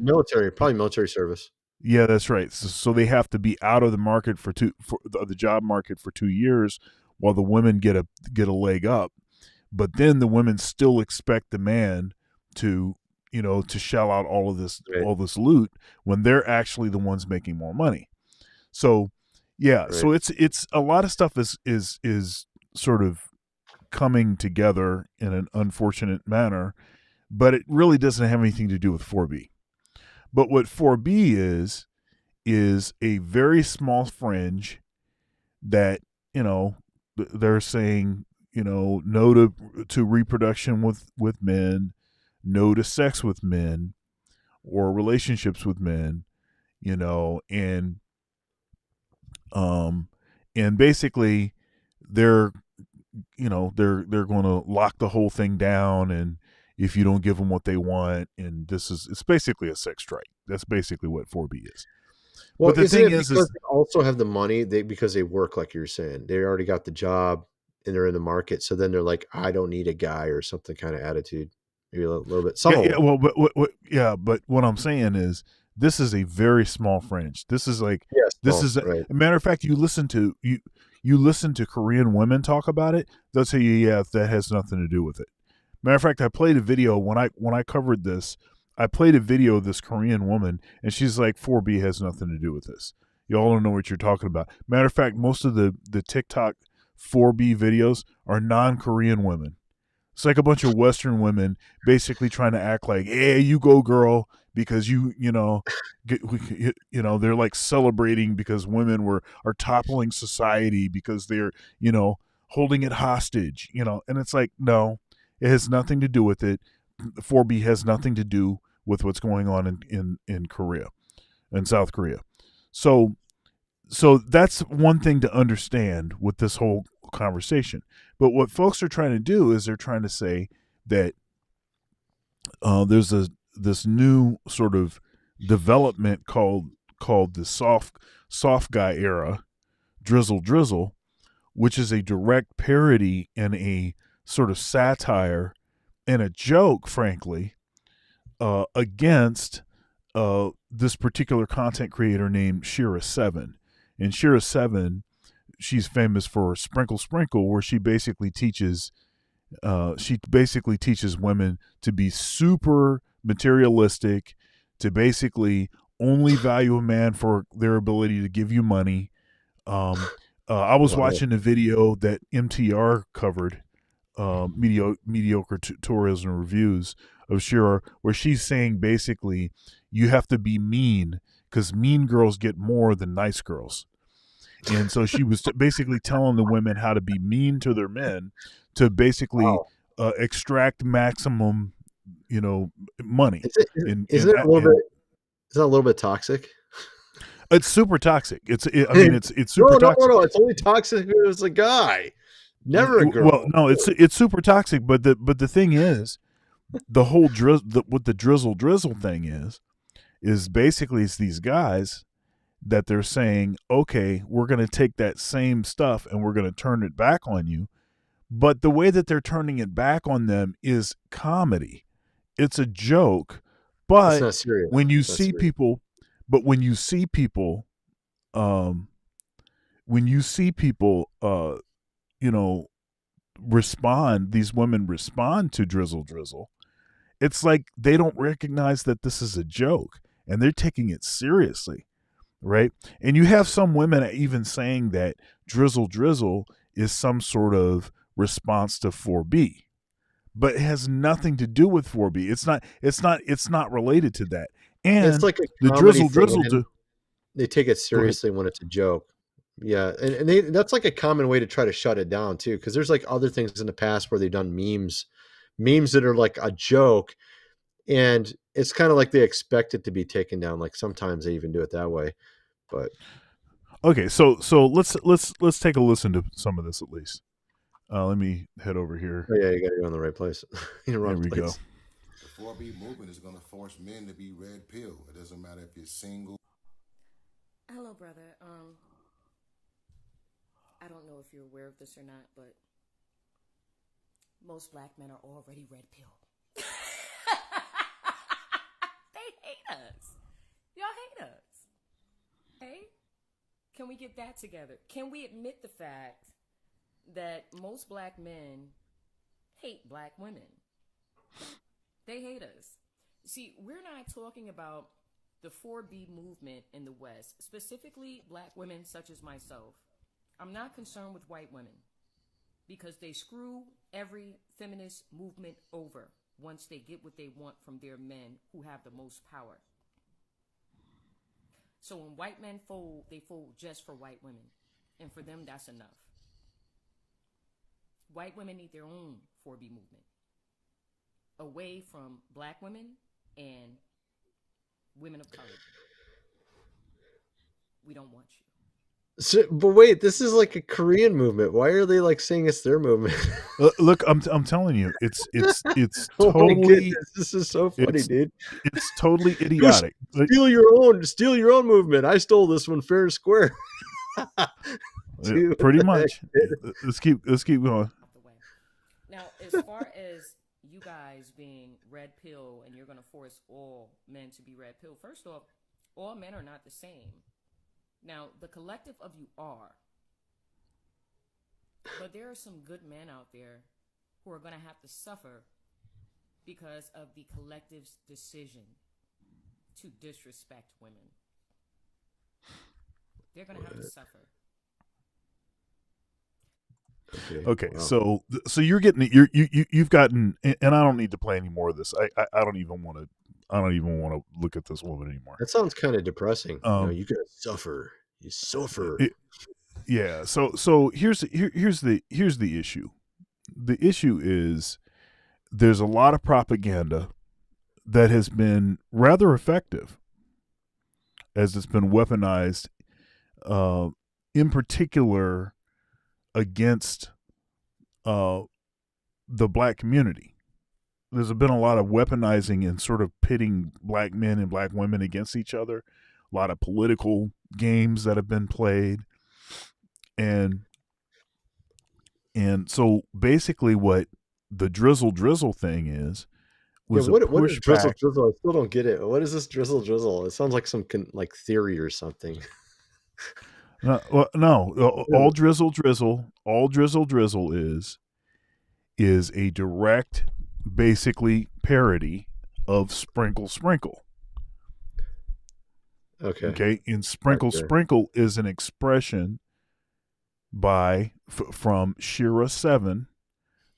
probably military service. Yeah, that's right. So they have to be out of the market for the job market for 2 years, while the women get a leg up. But then the women still expect the man to shell out all this loot, when they're actually the ones making more money. So yeah, right. So it's a lot of stuff is sort of coming together in an unfortunate manner, but it really doesn't have anything to do with 4B. But what 4B is a very small fringe that, they're saying, no to reproduction with men, no to sex with men or relationships with men, and and basically they're they're going to lock the whole thing down, and if you don't give them what they want, and it's basically a sex strike. That's basically what 4B is. Well, but the thing is they also have the money because they work, like you're saying, they already got the job and they're in the market. So then they're like, I don't need a guy or something kind of attitude. Maybe a little bit. But what I'm saying is this is a very small fringe. This is like right. a matter of fact, you listen to Korean women talk about it, they'll tell you, yeah, that has nothing to do with it. Matter of fact, I played a video when I covered this. I played a video of this Korean woman, and she's like, 4B has nothing to do with this. Y'all don't know what you're talking about. Matter of fact, most of the TikTok 4B videos are non-Korean women. It's like a bunch of Western women basically trying to act like, hey, you go, girl, because they're like celebrating because women are toppling society because they're, holding it hostage, and it's like, no, it has nothing to do with it. 4B has nothing to do with what's going on in Korea, in South Korea. So that's one thing to understand with this whole conversation. But what folks are trying to do is they're trying to say that there's this new sort of development called the soft guy era, drizzle, which is a direct parody and a sort of satire and a joke, frankly, against this particular content creator named Shira7. And Shira7, she's famous for Sprinkle, where she basically teaches women to be super materialistic, to basically only value a man for their ability to give you money. I was watching a video that MTR covered, mediocre tutorials and reviews of Shira, where she's saying basically you have to be mean because mean girls get more than nice girls. And so she was basically telling the women how to be mean to their men to basically extract maximum, money. Is that a little bit toxic? It's super toxic. It's super toxic. No. It's only toxic if it's a guy, never a girl. Well, no, it's super toxic. But the thing is, the whole what the drizzle thing is basically it's these guys that they're saying, okay, we're going to take that same stuff and we're going to turn it back on you. But the way that they're turning it back on them is comedy. It's a joke. But it's not serious. when you see people, respond, these women respond to drizzle, it's like they don't recognize that this is a joke and they're taking it seriously. Right. And you have some women even saying that drizzle is some sort of response to 4B, but it has nothing to do with 4B. It's not related to that. And it's like the drizzle they take it seriously when it's a joke. Yeah. And that's like a common way to try to shut it down too. Cause there's like other things in the past where they've done memes that are like a joke. And it's kind of like they expect it to be taken down. Like sometimes they even do it that way. But okay, so let's take a listen to some of this at least. Let me head over here. Oh, yeah, you got to go in the right place. There we go. The 4B movement is going to force men to be red pill. It doesn't matter if you're single. Hello, brother. I don't know if you're aware of this or not, but most black men are already red pill. They hate us. Y'all hate us. Hey, can we get that together? Can we admit the fact that most black men hate black women? They hate us. See, we're not talking about the 4B movement in the West, specifically black women such as myself. I'm not concerned with white women because they screw every feminist movement over once they get what they want from their men who have the most power. So when white men fold, they fold just for white women. And for them, that's enough. white women need their own 4B movement, away from black women and women of color. We don't want you. So, but wait, this is like a Korean movement. Why are they like saying it's their movement? Look, I'm telling you, it's Oh my totally goodness, this is so funny, dude. it's totally idiotic. Steal your own movement. I stole this one fair and square. Dude, pretty much. Let's keep going. Now, as far as you guys being red pill and you're going to force all men to be red pill, first off, all men are not the same. Now, the collective of you are. But there are some good men out there who are going to have to suffer because of the collective's decision to disrespect women. They're going to have to suffer. Okay, wow. so you're getting you've gotten, and I don't need to play any more of this. I don't even want to look at this woman anymore. That sounds kind of depressing. You gotta suffer. You suffer. Yeah. So here's the issue. The issue is there's a lot of propaganda that has been rather effective as it's been weaponized, in particular against the black community. There's been a lot of weaponizing and sort of pitting black men and black women against each other. A lot of political games that have been played. And so basically what the drizzle thing was what a is drizzle pushback. drizzle? I still don't get it. What is this drizzle drizzle? It sounds like some like theory or something. No, all drizzle is a direct, basically parody of sprinkle. Okay. And sprinkle is an expression from Shira 7,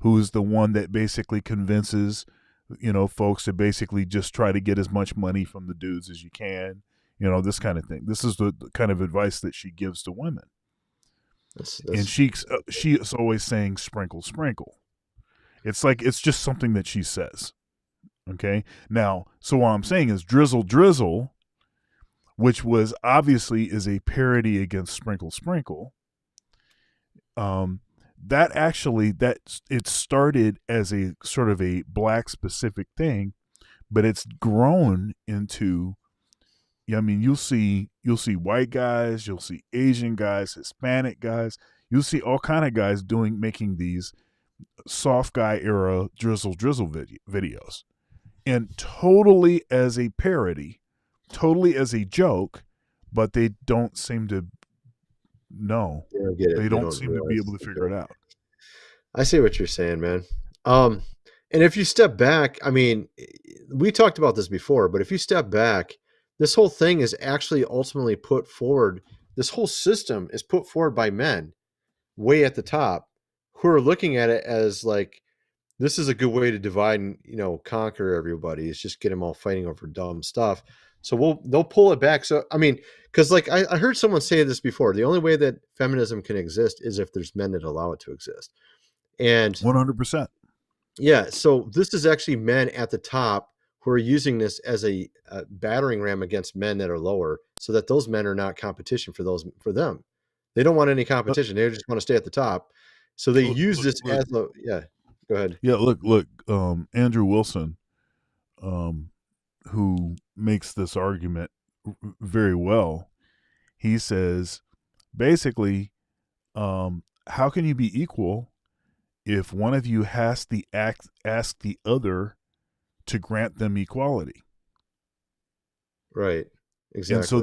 who is the one that basically convinces, folks to basically just try to get as much money from the dudes as you can. This kind of thing. This is the kind of advice that she gives to women. And she is always saying sprinkle. It's like, it's just something that she says. Okay. Now, so what I'm saying is drizzle, which was obviously is a parody against sprinkle. That it started as a sort of a black specific thing, but it's grown into, you'll see white guys, you'll see Asian guys, Hispanic guys, you'll see all kind of guys making these soft guy era drizzle videos, and totally as a parody, totally as a joke, but they don't seem to know. They don't seem to be able to figure it out. I see what you're saying, man. And if you step back, we talked about this before, but if you step back, this whole thing is actually ultimately put forward. This whole system is put forward by men way at the top who are looking at it as like, this is a good way to divide and, conquer everybody. It's just get them all fighting over dumb stuff. So they'll pull it back. So, because like I heard someone say this before, the only way that feminism can exist is if there's men that allow it to exist. And 100%. Yeah. So this is actually men at the top who are using this as a battering ram against men that are lower, so that those men are not competition for them. They don't want any competition. They just want to stay at the top. So they use this as a, yeah. Go ahead. Yeah. Look, Andrew Wilson, who makes this argument very well. He says, basically, how can you be equal if one of you has to ask the other to grant them equality? Right. Exactly. And so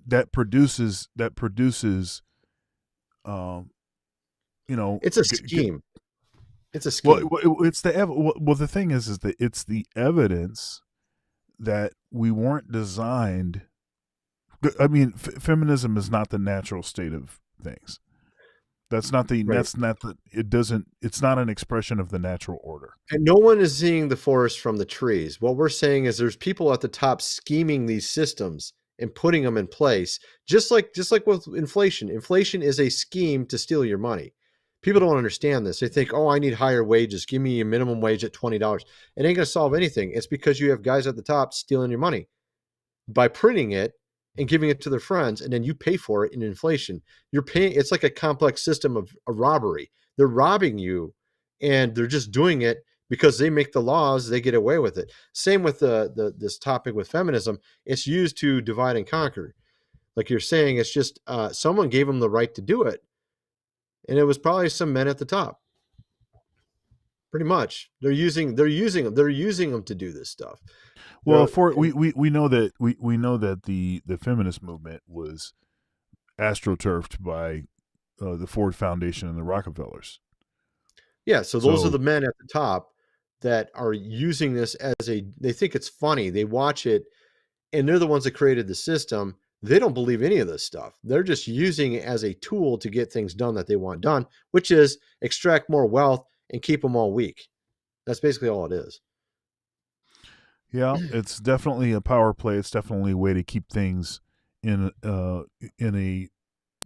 that produces, it's a scheme. It's a scheme. Well, the thing is that it's the evidence that we weren't designed. Feminism is not the natural state of things. It's not an expression of the natural order. And no one is seeing the forest from the trees. What we're saying is there's people at the top scheming these systems and putting them in place. Just like with inflation. Inflation is a scheme to steal your money, People don't understand this. They think, oh, I need higher wages. Give me a minimum wage at $20. It ain't going to solve anything. It's because you have guys at the top stealing your money by printing it and giving it to their friends, and then you pay for it in inflation. You're paying. It's like a complex system of a robbery. They're robbing you, and they're just doing it because they make the laws. They get away with it. Same with this topic with feminism. It's used to divide and conquer. Like you're saying, it's just someone gave them the right to do it, and it was probably some men at the top. Pretty much, they're using them to do this stuff. Well, we know that we know that the feminist movement was astroturfed by the Ford Foundation and the Rockefellers. Yeah, so those are the men at the top that are using this as they think it's funny. They watch it, and they're the ones that created the system. They don't believe any of this stuff. They're just using it as a tool to get things done that they want done, which is extract more wealth and keep them all weak. That's basically all it is. Yeah, it's definitely a power play. It's definitely a way to keep things in a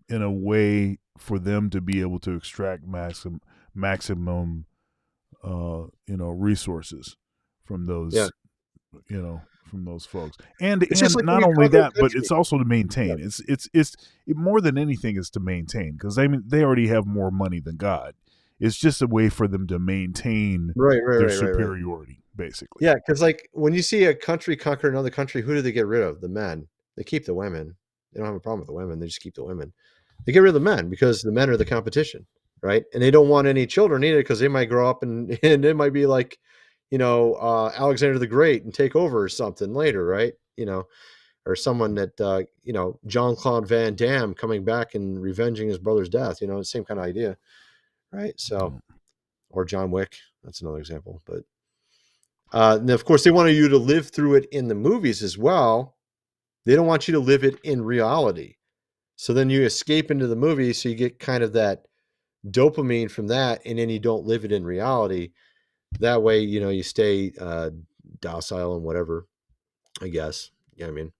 way for them to be able to extract maximum resources from those from those folks. And like not only that, but it's also to maintain. Yeah. It's more than anything is to maintain, because they already have more money than God. It's just a way for them to maintain their superiority. Basically. Yeah, because like when you see a country conquer another country, who do they get rid of? The men. They keep the women. They don't have a problem with the women. They just keep the women. They get rid of the men because the men are the competition, right? And they don't want any children either, because they might grow up and it might be like, Alexander the Great and take over or something later, right? Or someone that Jean-Claude Van Damme coming back and revenging his brother's death. The same kind of idea, right? So, or John Wick. That's another example, but. And of course, they want you to live through it in the movies as well. They don't want you to live it in reality. So then you escape into the movie, so you get kind of that dopamine from that, and then you don't live it in reality. That way, you stay docile and whatever, I guess. Yeah, I mean.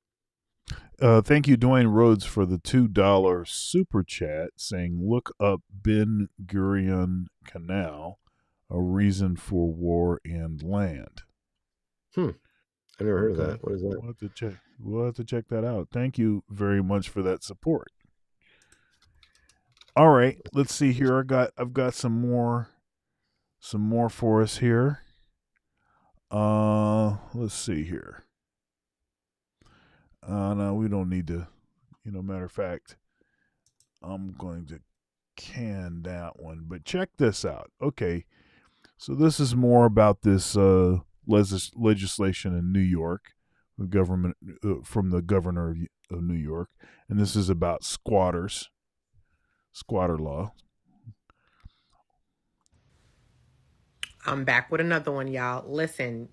Thank you, Dwayne Rhodes, for the $2 super chat, saying, look up Ben Gurion Canal. A reason for war and land. I never heard of that. What is that? We'll have to check that out. Thank you very much for that support. All right, let's see here. I've got some more for us here. Let's see here. No, we don't need to. Matter of fact, I'm going to can that one. But check this out. Okay. So this is more about this legislation in New York, the government from the governor of New York, and this is about squatter law. I'm back with another one, y'all. Listen,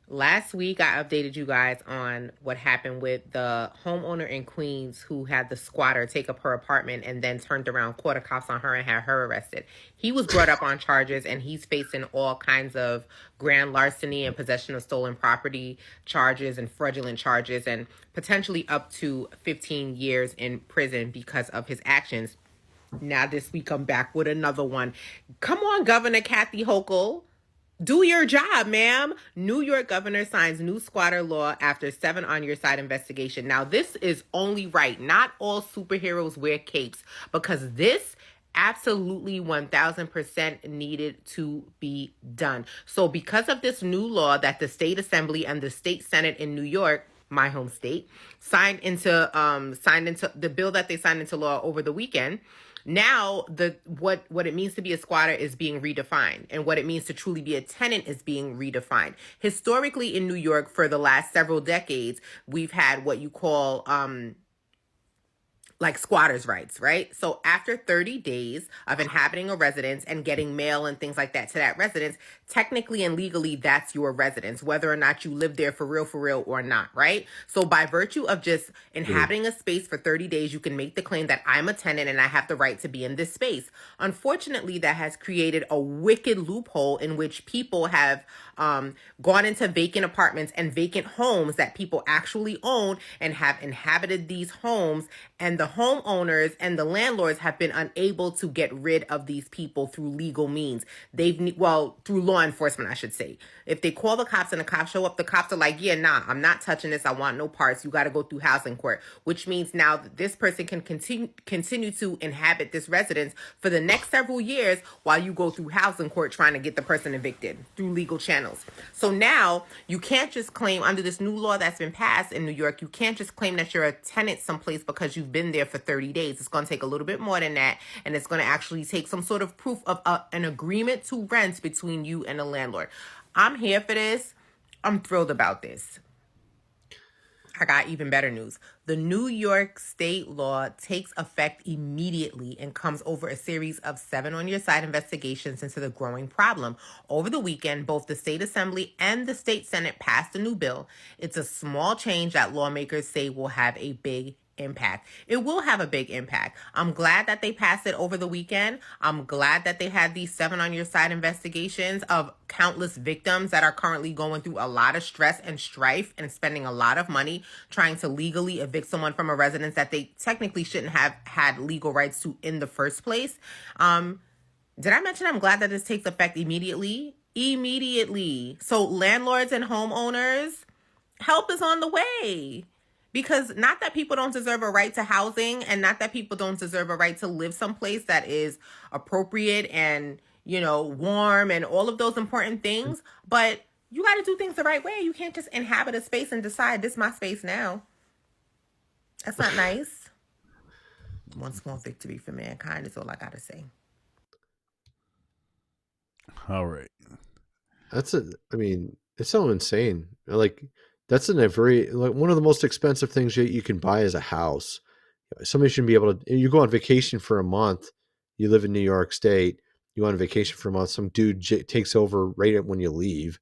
last week I updated you guys on what happened with the homeowner in Queens who had the squatter take up her apartment and then turned around, called the cops on her, and had her arrested. He was brought up on charges, and he's facing all kinds of grand larceny and possession of stolen property charges and fraudulent charges, and potentially up to 15 years in prison because of his actions. Now this week I'm back with another one. Come on, Governor Kathy Hochul. Do your job, ma'am. New York governor signs new squatter law after 7 on your side investigation. Now, this is only right. Not all superheroes wear capes, because this absolutely 1000% needed to be done. So because of this new law that the state assembly and the state senate in New York, my home state, signed into the bill that they signed into law over the weekend, now what it means to be a squatter is being redefined, and what it means to truly be a tenant is being redefined. Historically in New York, for the last several decades, we've had what you call like squatters' rights, right? So after 30 days of inhabiting a residence and getting mail and things like that to that residence, technically and legally, that's your residence, whether or not you live there for real or not, right? So by virtue of just inhabiting a space for 30 days, you can make the claim that I'm a tenant and I have the right to be in this space. Unfortunately, that has created a wicked loophole in which people have gone into vacant apartments and vacant homes that people actually own and have inhabited these homes And the homeowners and the landlords have been unable to get rid of these people through legal means. Through law enforcement, I should say. If they call the cops and the cops show up, the cops are like, yeah, nah, I'm not touching this. I want no parts. You got to go through housing court, which means now that this person can continue to inhabit this residence for the next several years while you go through housing court trying to get the person evicted through legal channels. So now you can't just claim under this new law that's been passed in New York, you can't just claim that you're a tenant someplace because you've been there for 30 days. It's going to take a little bit more than that. And it's going to actually take some sort of proof of an agreement to rent between you and the landlord. I'm here for this. I'm thrilled about this. I got even better news. The New York state law takes effect immediately and comes over a series of 7 on-your-side investigations into the growing problem. Over the weekend, both the state assembly and the state senate passed a new bill. It's a small change that lawmakers say will have a big impact. It will have a big impact. I'm glad that they passed it over the weekend. I'm glad that they had these 7 on-your-side investigations of countless victims that are currently going through a lot of stress and strife and spending a lot of money trying to legally evict someone from a residence that they technically shouldn't have had legal rights to in the first place. Did I mention I'm glad that this takes effect immediately? Immediately. So landlords and homeowners, help is on the way. Because not that people don't deserve a right to housing and not that people don't deserve a right to live someplace that is appropriate and, warm and all of those important things. But you got to do things the right way. You can't just inhabit a space and decide this is my space now. That's not nice. One small victory for mankind is all I got to say. All right. It's so insane. That's one of the most expensive things you can buy is a house. Somebody shouldn't be able to, you go on vacation for a month, you live in New York State, you go on vacation for a month, some dude takes over right when you leave,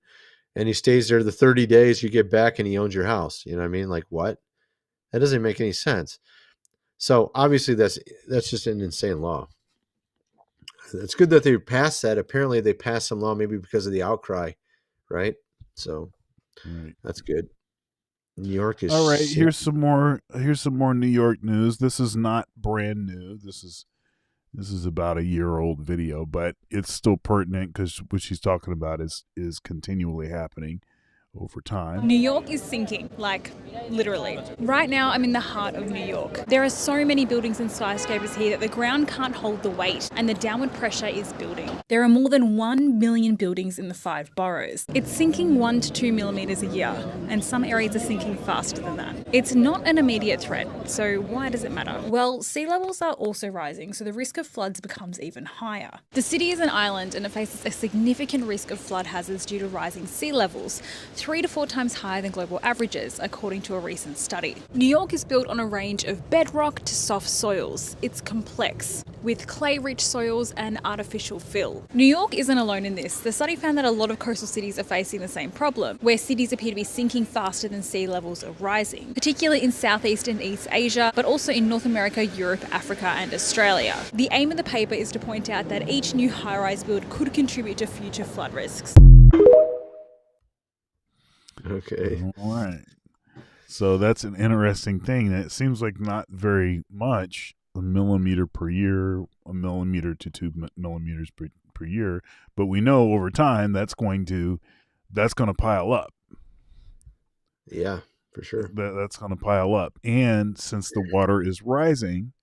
and he stays there the 30 days, you get back and he owns your house. You know what I mean? Like, what? That doesn't make any sense. So obviously that's just an insane law. It's good that they passed that. Apparently they passed some law maybe because of the outcry, right? So that's good. New York is all right. sick. Here's some more New York news. This is not brand new. This is about a year-old video, but it's still pertinent because what she's talking about is continually happening over time. New York is sinking, literally. Right now, I'm in the heart of New York. There are so many buildings and skyscrapers here that the ground can't hold the weight, and the downward pressure is building. There are more than 1 million buildings in the 5 boroughs. It's sinking 1 to 2 millimeters a year, and some areas are sinking faster than that. It's not an immediate threat, so why does it matter? Well, sea levels are also rising, so the risk of floods becomes even higher. The city is an island, and it faces a significant risk of flood hazards due to rising sea levels, 3 to 4 times higher than global averages, according to a recent study. New York is built on a range of bedrock to soft soils. It's complex, with clay-rich soils and artificial fill. New York isn't alone in this. The study found that a lot of coastal cities are facing the same problem, where cities appear to be sinking faster than sea levels are rising, particularly in Southeast and East Asia, but also in North America, Europe, Africa, and Australia. The aim of the paper is to point out that each new high-rise build could contribute to future flood risks. Okay. All right. So that's an interesting thing. It seems like not very much, a millimeter per year, 1 millimeter to 2 millimeters per year, but we know over time that's going to pile up. Yeah, for sure. That's going to pile up, and since the water is rising,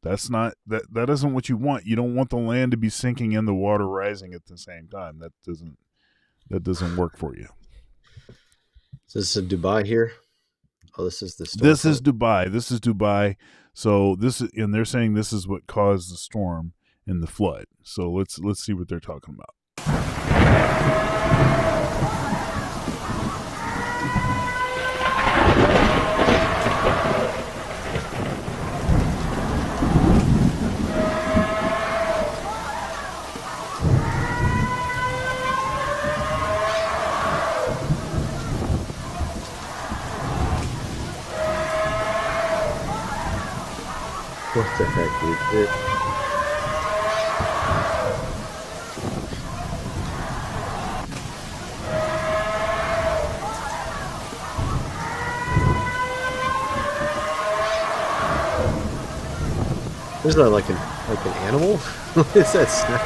that isn't what you want. You don't want the land to be sinking and the water rising at the same time. That doesn't work for you. Is this in Dubai here? Oh, this is the storm. This is Dubai. So and they're saying this is what caused the storm and the flood. So let's see what they're talking about. What the heck, dude? Is that like an animal? What is that sound?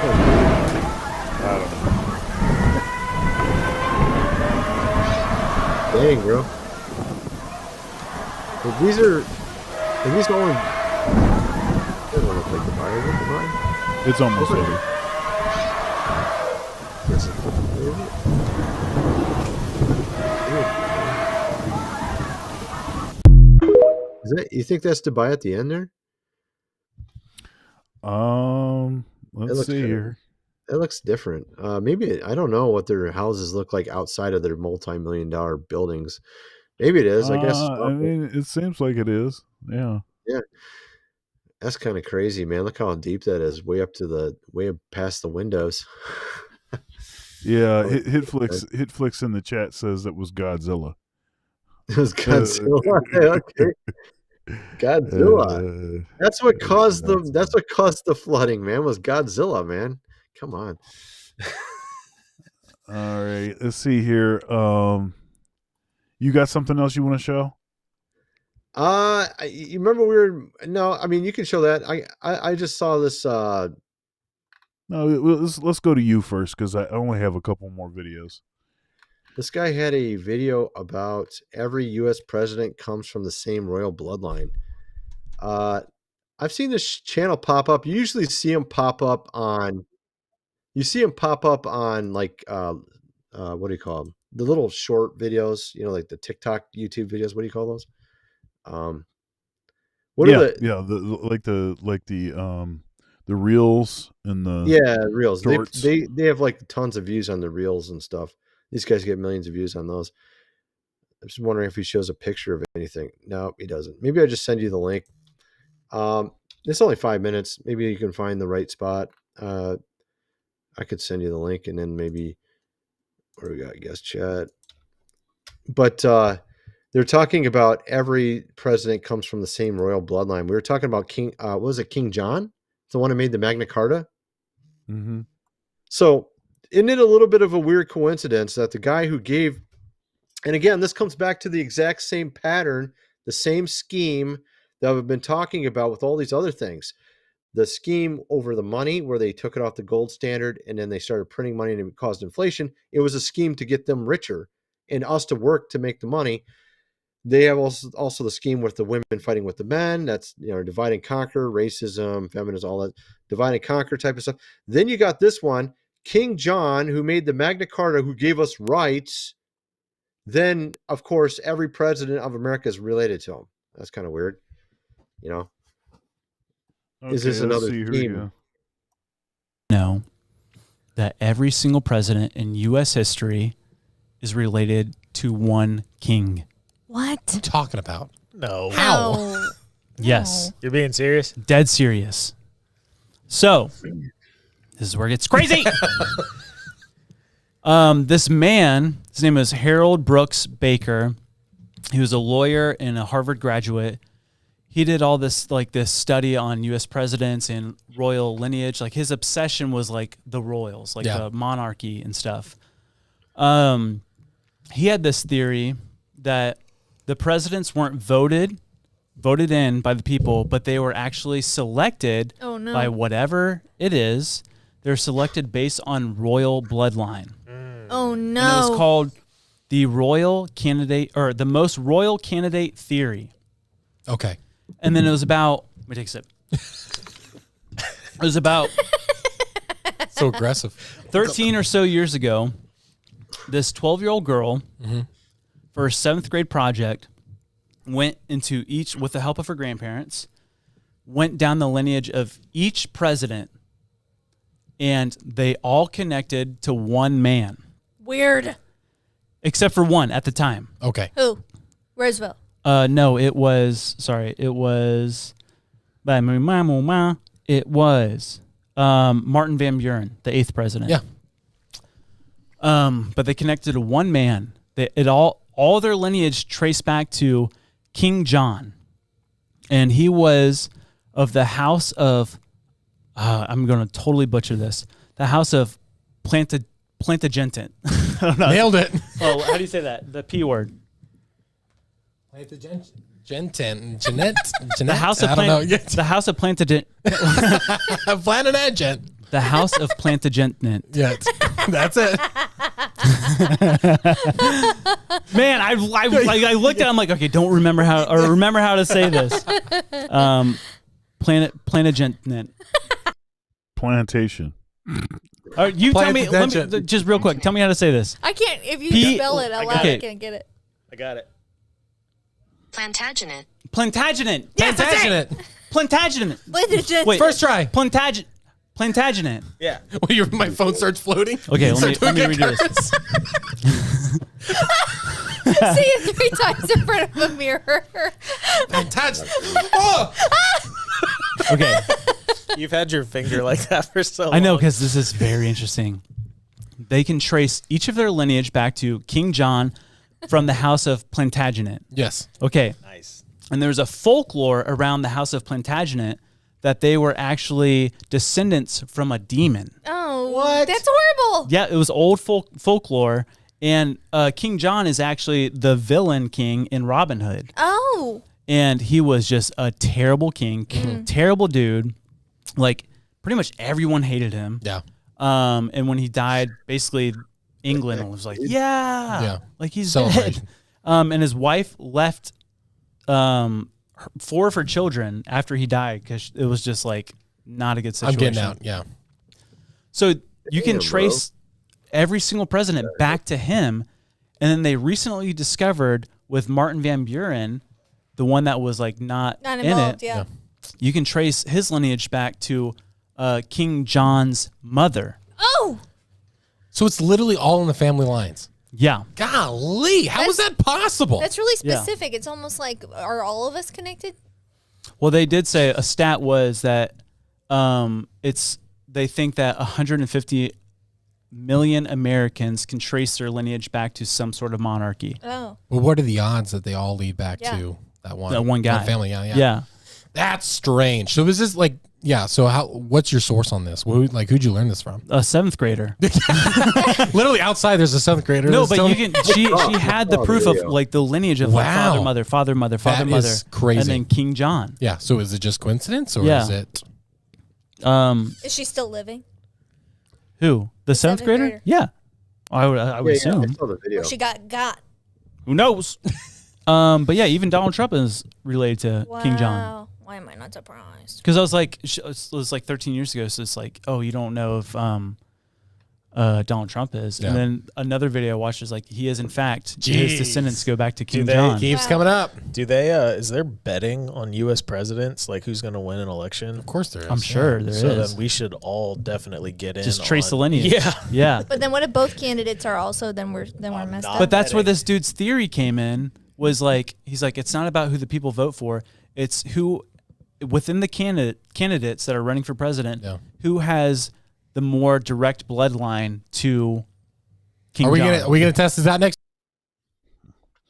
I don't know. Dang, bro. But these are all in... They don't look like the buyer. Is it the buyer? It's almost over. Is that, you think that's Dubai at the end there? Let's see here. It looks different. Maybe I don't know what their houses look like outside of their multi-million-dollar buildings. Maybe it is. I guess. I mean, it seems like it is. Yeah. Yeah. That's kind of crazy, man. Look how deep that is. Way up past the windows. Yeah. Hitflix in the chat says it was Godzilla. It was Godzilla. Okay. Godzilla. That's what caused the flooding, man. Was Godzilla, man. Come on. All right. Let's see here. You got something else you want to show? You remember no, I mean you can show that. I just saw this No, let's go to you first because I only have a couple more videos. This guy had a video about every U.S. president comes from the same royal bloodline. I've seen this channel pop up. You usually see him pop up on. You see him pop up on like what do you call them? The little short videos, like the TikTok, YouTube videos. What do you call those? The reels and the reels. Shorts. They have like tons of views on the reels and stuff. These guys get millions of views on those. I'm just wondering if he shows a picture of anything. No, he doesn't. Maybe I just send you the link. It's only 5 minutes. Maybe you can find the right spot. I could send you the link and then maybe what do we got? Guest chat. But they're talking about every president comes from the same royal bloodline. We were talking about King. What was it? King John, the one who made the Magna Carta. Mm-hmm. So, isn't it a little bit of a weird coincidence that the guy who gave, and again, this comes back to the exact same pattern, the same scheme that we've been talking about with all these other things. The scheme over the money where they took it off the gold standard and then they started printing money and it caused inflation. It was a scheme to get them richer and us to work to make the money. They have also the scheme with the women fighting with the men. That's, divide and conquer, racism, feminism, all that divide and conquer type of stuff. Then you got this one, King John, who made the Magna Carta, who gave us rights. Then, of course, every president of America is related to him. That's kind of weird. Okay, is this another scheme? No, that every single president in U.S. history is related to one king. What? What are you talking about? No. How? Yes. You're being serious? Dead serious. So, this is where it gets crazy. This man, his name is Harold Brooks Baker. He was a lawyer and a Harvard graduate. He did all this study on U.S. presidents and royal lineage. Like his obsession was like the royals, like the monarchy and stuff. He had this theory that the presidents weren't voted in by the people, but they were actually selected by whatever it is. They're selected based on royal bloodline. Oh no! And it was called the royal candidate or the most royal candidate theory. Okay. And then it was about. Let me take a sip. It was about so aggressive. 13 or so years ago, this 12-year-old girl, for her 7th grade project, went into each, with the help of her grandparents, went down the lineage of each president, and they all connected to one man. Weird. Except for one at the time. Okay. Who? Roosevelt. No, it was Martin Van Buren, the 8th president. Yeah. But they connected to one man. All their lineage traced back to King John, and he was of the house of. I'm going to totally butcher this. The house of Plantagenet. Nailed it. Oh, how do you say that? The P word. Jeanette. The House of I don't know. The House of Plantagenet. Plantagenet. The House of Plantagenet. Yeah, that's it. Man, I looked at it, I'm like, okay, don't remember how to say this. Plantagenet. Plantation. All right, you tell me, just real quick, tell me how to say this. I can't. If you spell it out loud, I can't get it. I got it. Plantagenet. Plantagenet. Yes, Plantagenet. Plantagenet. Plantagenet. Wait, first try. Plantagenet. Yeah. Well, my phone starts floating. Okay, let me redo this. Say it 3 times in front of a mirror. Plantagenet. Oh! Okay. You've had your finger like that for so long. I know, because this is very interesting. They can trace each of their lineage back to King John from the House of Plantagenet. Yes. Okay. Nice. And there's a folklore around the House of Plantagenet that they were actually descendants from a demon. Oh, what? That's horrible. Yeah, it was old folklore. And King John is actually the villain king in Robin Hood. Oh. And he was just a terrible king, terrible dude. Like, pretty much everyone hated him. Yeah. And when he died, basically England was like, yeah. Like he's dead. And his wife left 4 of her children after he died because it was just like not a good situation. I'm getting out, yeah. So you can trace every single president back to him. And then they recently discovered with Martin Van Buren, the one that was like not involved, in it. yeah. You can trace his lineage back to King John's mother. Oh! So it's literally all in the family lines. Yeah. Golly, how is that possible? That's really Yeah. specific. It's almost like, are all of us connected? Well, they did say a stat was that they think that 150 million Americans can trace their lineage back to some sort of monarchy. Oh. Well, what are the odds that they all lead back to that one guy? family? Yeah. Yeah. That's strange. So is this like, so what's your source on this? Who'd you learn this from? A 7th grader. Literally outside there's a 7th grader. No, but she had the proof of like the lineage of like father, mother, That is crazy. and then King John. Yeah. So is it just coincidence or is it? Is she still living? Who? The 7th grader? grader? Yeah. I would assume. I saw the video. Or she got. Who knows? But yeah, even Donald Trump is related to King John. Wow. Why am I not surprised? Because I was like, it was like 13 years ago. So it's like, oh, you don't know if Donald Trump is. Yeah. And then another video I watched is like, he is in fact, his descendants go back to King they John. Keeps coming up. Do they? Is there betting on U.S. presidents, like who's going to win an election? Of course there is. I'm sure there is. So then we should all definitely get in. Just trace the lineage. Yeah. Yeah. But then what if both candidates are also, then we're messed up? But that's where this dude's theory came in, was like, he's like, it's not about who the people vote for. It's who within the candidates that are running for president, who has the more direct bloodline to King John. Are we gonna test this out next?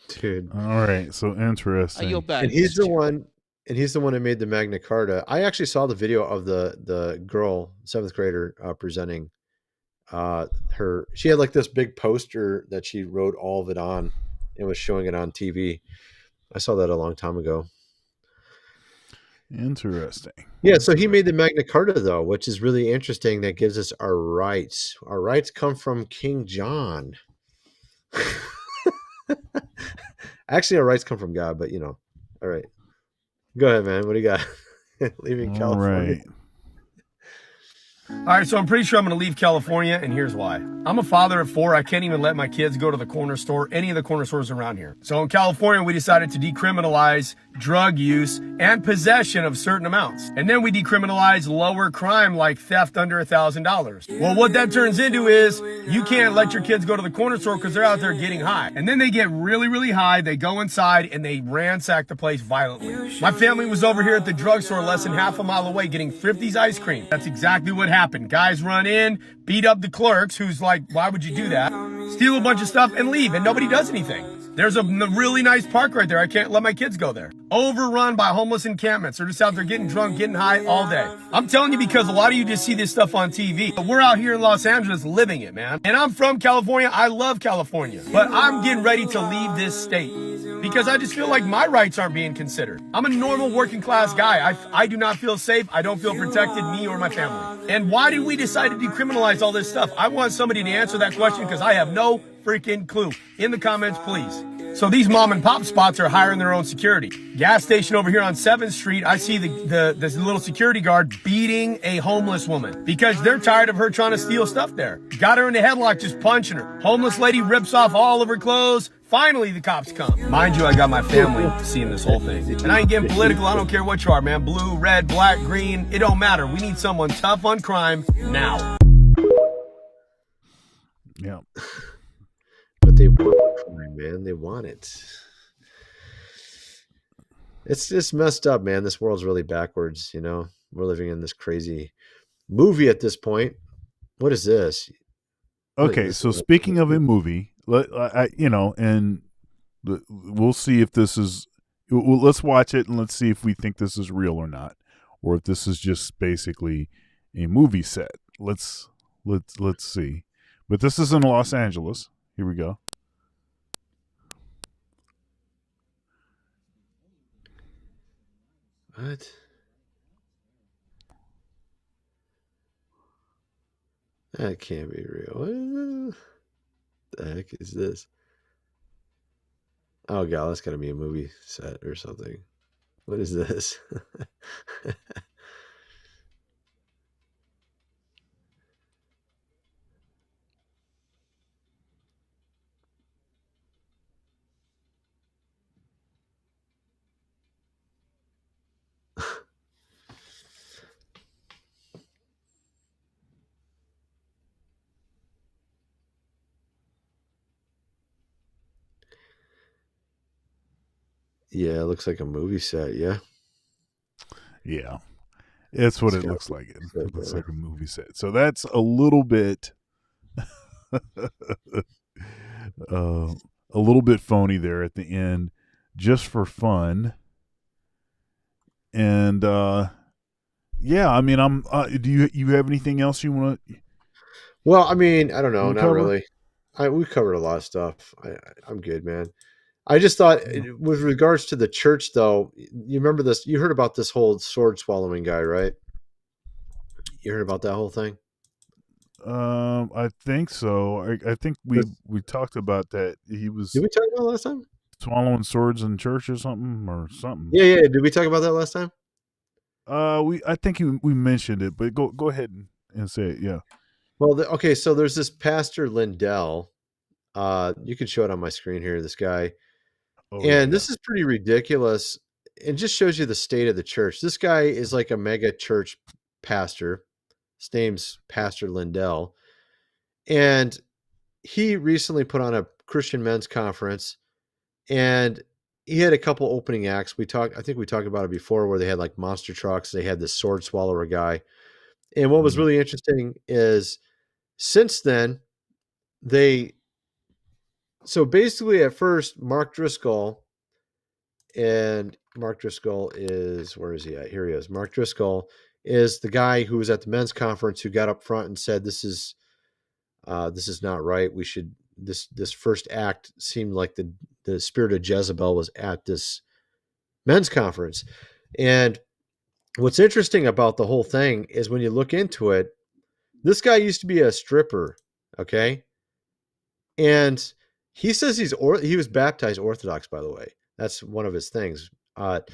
Dude. All right, so interesting. And he's the one who made the Magna Carta. I actually saw the video of the girl, 7th grader, presenting her. She had like this big poster that she wrote all of it on and was showing it on TV. I saw that a long time ago. Interesting. Yeah, so he made the Magna Carta, though, which is really interesting. That gives us our rights. Our rights come from King John. Actually, our rights come from God, but all right. Go ahead, man. What do you got? Leaving California. Right. All right, so I'm pretty sure I'm going to leave California, and here's why. I'm a father of 4. I can't even let my kids go to the corner store, any of the corner stores around here. So in California, we decided to decriminalize drug use and possession of certain amounts. And then we decriminalize lower crime like theft under $1,000. Well, what that turns into is you can't let your kids go to the corner store because they're out there getting high. And then they get really, really high. They go inside and they ransack the place violently. My family was over here at the drugstore less than half a mile away getting 50's ice cream. That's exactly what happened. Guys run in, beat up the clerks, who's like, why would you do that? Steal a bunch of stuff and leave, and nobody does anything. There's a really nice park right there. I can't let my kids go there. Overrun by homeless encampments. They're just out there getting drunk, getting high all day. I'm telling you because a lot of you just see this stuff on TV. But we're out here in Los Angeles living it, man. And I'm from California. I love California. But I'm getting ready to leave this state. because I just feel like my rights aren't being considered. I'm a normal working class guy. I do not feel safe. I don't feel protected, me or my family. And why did we decide to decriminalize all this stuff? I want somebody to answer that question because I have no freaking clue. In the comments, please. So these mom and pop spots are hiring their own security. Gas station over here on 7th Street, I see this little security guard beating a homeless woman because they're tired of her trying to steal stuff there. Got her in the headlock, just punching her. Homeless lady rips off all of her clothes. Finally, the cops come. Mind you, I got my family seeing this whole thing. And I ain't getting political. I don't care what you are, man. Blue, red, black, green. It don't matter. We need someone tough on crime now. Yeah. But they want crime, man. They want it. It's just messed up, man. This world's really backwards, you know. We're living in this crazy movie at this point. What is this? Okay, so speaking of a movie, and we'll see if this is. Let's watch it and let's see if we think this is real or not, or if this is just basically a movie set. Let's see. But this is in Los Angeles. Here we go. What? That can't be real. What the heck is this? Oh god, that's gotta be a movie set or something. What is this? Yeah, it looks like a movie set, yeah. Yeah. It's what it looks like. It looks like a movie set. So that's a little bit phony there at the end, just for fun. And yeah, I mean, do you have anything else you want to? Well, I mean, I don't know, not really. We covered a lot of stuff. I'm good, man. I just thought, with regards to the church, though, you remember this? You heard about this whole sword swallowing guy, right? You heard about that whole thing? I think so. I think we talked about that. He was. Did we talk about it last time? Swallowing swords in church or something. Yeah. Did we talk about that last time? I think we mentioned it, but go ahead and say it. Yeah. Well, okay. So there's this Pastor Lindell. You can show it on my screen here. This guy. This is pretty ridiculous. It just shows you the state of the church. This guy is like a mega church pastor. His name's Pastor Lindell. And he recently put on a Christian men's conference, and he had a couple opening acts. I think we talked about it before, where they had like monster trucks. They had this sword swallower guy. And what was really interesting is since then, so basically, at first, Mark Driscoll is, where is he at? Here he is. Mark Driscoll is the guy who was at the men's conference who got up front and said, "This is not right. We should this first act seemed like the spirit of Jezebel was at this men's conference." And what's interesting about the whole thing is when you look into it, this guy used to be a stripper, okay, and he says he was baptized Orthodox, by the way. That's one of his things. But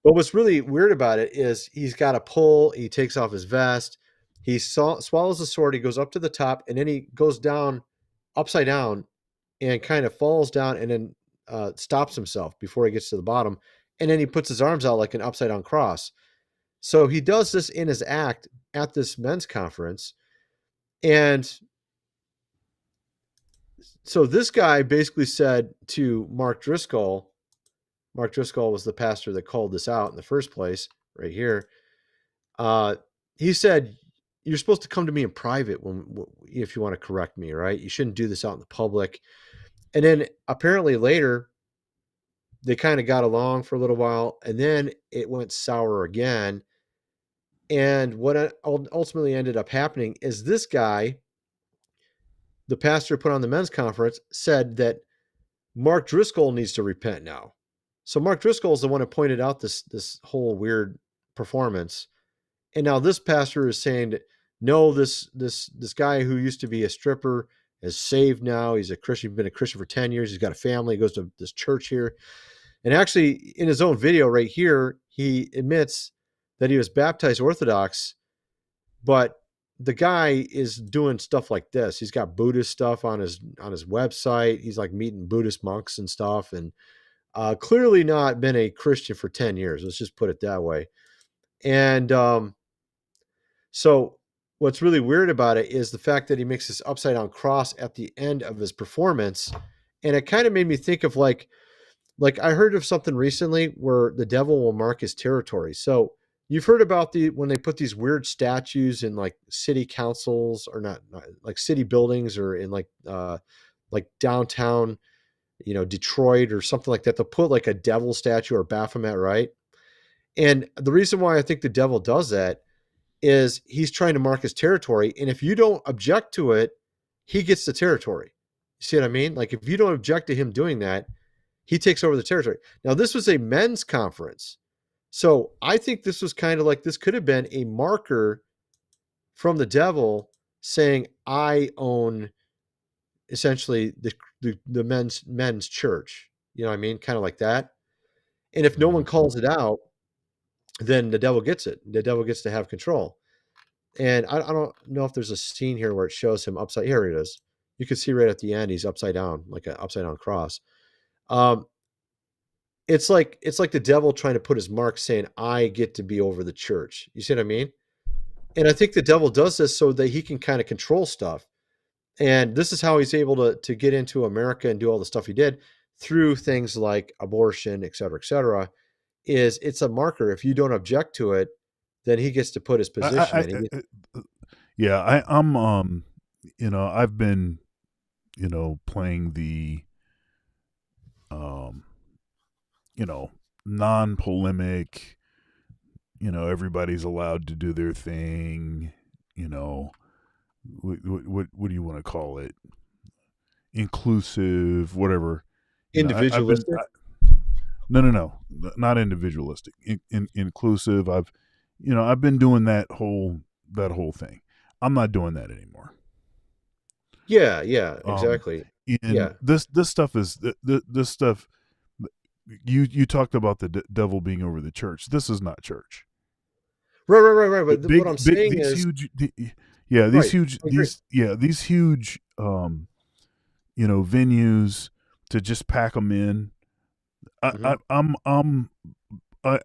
what's really weird about it is he's got a pole. He takes off his vest. He swallows the sword. He goes up to the top, and then he goes down, upside down, and kind of falls down, and then stops himself before he gets to the bottom. And then he puts his arms out like an upside down cross. So he does this in his act at this men's conference. And so this guy basically said to Mark Driscoll was the pastor that called this out in the first place, right here. He said, "You're supposed to come to me in private if you want to correct me, right? You shouldn't do this out in the public." And then apparently later, they kind of got along for a little while, and then it went sour again. And what ultimately ended up happening is this guy, the pastor put on the men's conference, said that Mark Driscoll needs to repent now. So Mark Driscoll is the one who pointed out this whole weird performance. And now this pastor is saying that no, this guy who used to be a stripper is saved now. He's a Christian, been a Christian for 10 years. He's got a family, he goes to this church here. And actually in his own video right here, he admits that he was baptized Orthodox, but the guy is doing stuff like this. He's got Buddhist stuff on his website. He's like meeting Buddhist monks and stuff, and clearly not been a Christian for 10 years. Let's just put it that way. And so what's really weird about it is the fact that he makes this upside down cross at the end of his performance. And it kind of made me think of like I heard of something recently where the devil will mark his territory. So you've heard about when they put these weird statues in like city councils, or not like city buildings, or in like downtown, Detroit or something like that. They'll put like a devil statue or Baphomet, right? And the reason why I think the devil does that is he's trying to mark his territory. And if you don't object to it, he gets the territory. You see what I mean? Like if you don't object to him doing that, he takes over the territory. Now, this was a men's conference. So I think this was kind of like, this could have been a marker from the devil saying, I own essentially the men's church. You know what I mean? Kind of like that. And if no one calls it out, then the devil gets it. The devil gets to have control. And I don't know if there's a scene here where it shows him upside. Here it is. You can see right at the end, he's upside down, like an upside down cross. It's like the devil trying to put his mark, saying, I get to be over the church. You see what I mean? And I think the devil does this so that he can kind of control stuff. And this is how he's able to get into America and do all the stuff he did through things like abortion, et cetera, et cetera. It's a marker. If you don't object to it, then he gets to put his position in. I'm I've been, playing the, non-polemic, everybody's allowed to do their thing, what do you want to call it? Inclusive, whatever. Individualistic? No, not individualistic. Inclusive. I've been doing that whole thing. I'm not doing that anymore. Yeah, exactly. This stuff is this stuff. You talked about the devil being over the church. This is not church. Right. But what I'm saying is huge. These huge venues to just pack them in. I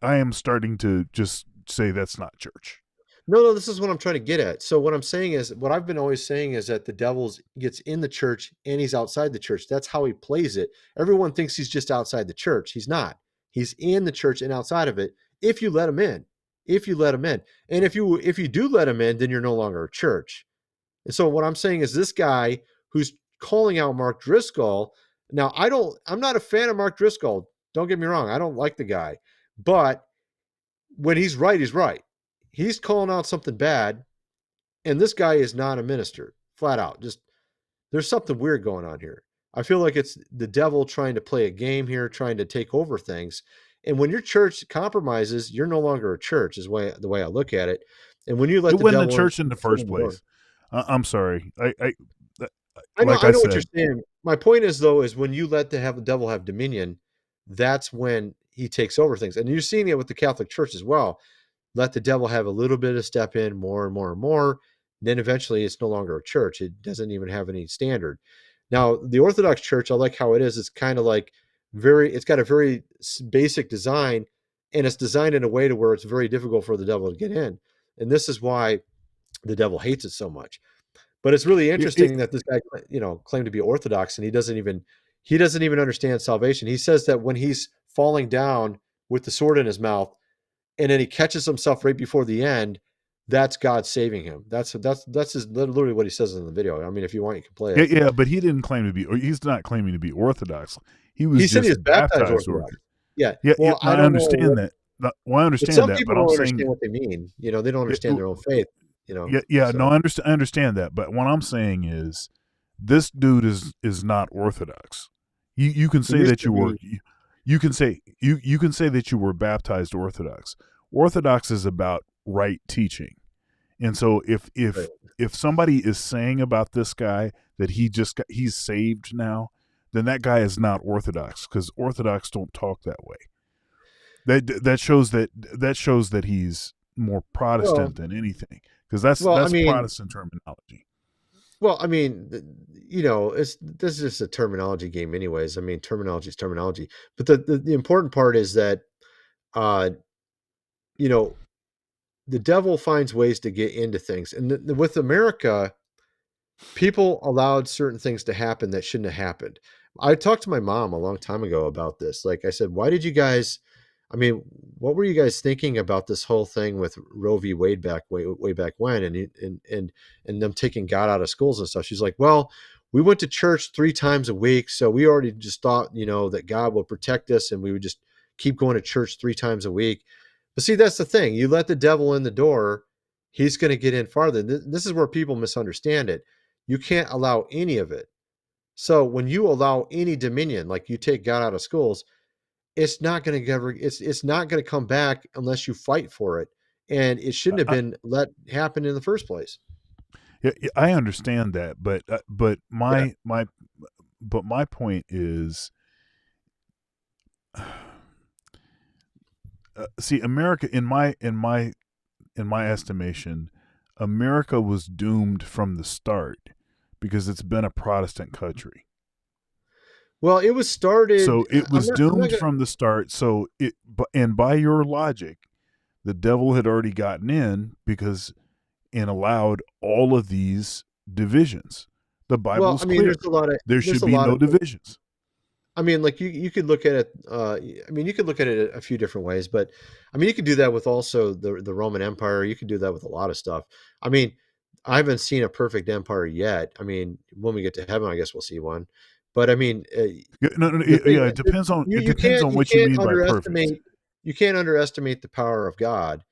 am starting to just say that's not church. No, this is what I'm trying to get at. So what I'm saying is, what I've been always saying is that the devil gets in the church and he's outside the church. That's how he plays it. Everyone thinks he's just outside the church. He's not. He's in the church and outside of it. If you let him in, and if you do let him in, then you're no longer a church. And so what I'm saying is, this guy who's calling out Mark Driscoll. Now, I'm not a fan of Mark Driscoll. Don't get me wrong. I don't like the guy, but when he's right, he's right. He's calling out something bad, and this guy is not a minister, flat out. Just, there's something weird going on here. I feel like it's the devil trying to play a game here, trying to take over things. And when your church compromises, you're no longer a church, is the way I look at it. And when you let the church in the first place, I'm sorry. I know what you're saying. My point is, though, is when you let the devil have dominion, that's when he takes over things. And you're seeing it with the Catholic Church as well. Let the devil have a little bit of step in, more and more and more. Then eventually it's no longer a church. It doesn't even have any standard. Now, the Orthodox Church, I like how it is. It's kind of like it's got a very basic design, and it's designed in a way to where it's very difficult for the devil to get in. And this is why the devil hates it so much. But it's really interesting that this guy, claimed to be Orthodox, and he doesn't even understand salvation. He says that when he's falling down with the sword in his mouth, and then he catches himself right before the end, that's God saving him. That's literally what he says in the video. I mean, if you want, you can play it. Yeah, but he didn't claim to be, or he's not claiming to be Orthodox. He said he was baptized Orthodox. Yeah. Well, I understand that. I understand some that, people but I'm don't saying understand what they mean. They don't understand their own faith. No, I understand that. But what I'm saying is, this dude is not Orthodox. You can It say used that to you were be, you can say that you were baptized Orthodox. Orthodox is about right teaching. And so right. if somebody is saying about this guy that he's saved now, then that guy is not Orthodox, because Orthodox don't talk that way. That shows that he's more Well, Protestant than anything, because well, I that's mean, Protestant terminology. well, I mean, this is just a terminology game, anyways. I mean, terminology is terminology, but the important part is that, uh, you know, the devil finds ways to get into things, and with America, people allowed certain things to happen that shouldn't have happened. I talked to my mom a long time ago about this. Like I said, why did you guys? I mean, what were you guys thinking about this whole thing with Roe v. Wade way back when, and them taking God out of schools and stuff? She's like, well, we went to church 3 times a week, so we already just thought, that God would protect us, and we would just keep going to church 3 times a week. But see, that's the thing. You let the devil in the door, he's going to get in farther. This is where people misunderstand it. You can't allow any of it. So when you allow any dominion, like you take God out of schools, it's not going to ever, it's not going to come back unless you fight for it. And it shouldn't have I, been let happen in the first place. yeah, I understand that, but Yeah. my point is, see, America, in my estimation, America was doomed from the start because it's been a Protestant country. Well, it was started. So it I'm was not doomed gonna. from the start. And by your logic, the devil had already gotten in because and allowed all of these divisions. The Well, Bible's I mean, clear. There there's should a be lot no of. divisions. I mean, like you could look at it. I mean, you could look at it a few different ways, but I mean, you could do that with also the Roman Empire. You could do that with a lot of stuff. I mean, I haven't seen a perfect empire yet. I mean, when we get to heaven, I guess we'll see one. But I mean, Yeah, no, the thing yeah, it depends on you you what you can't mean by perfect. underestimate the power of God,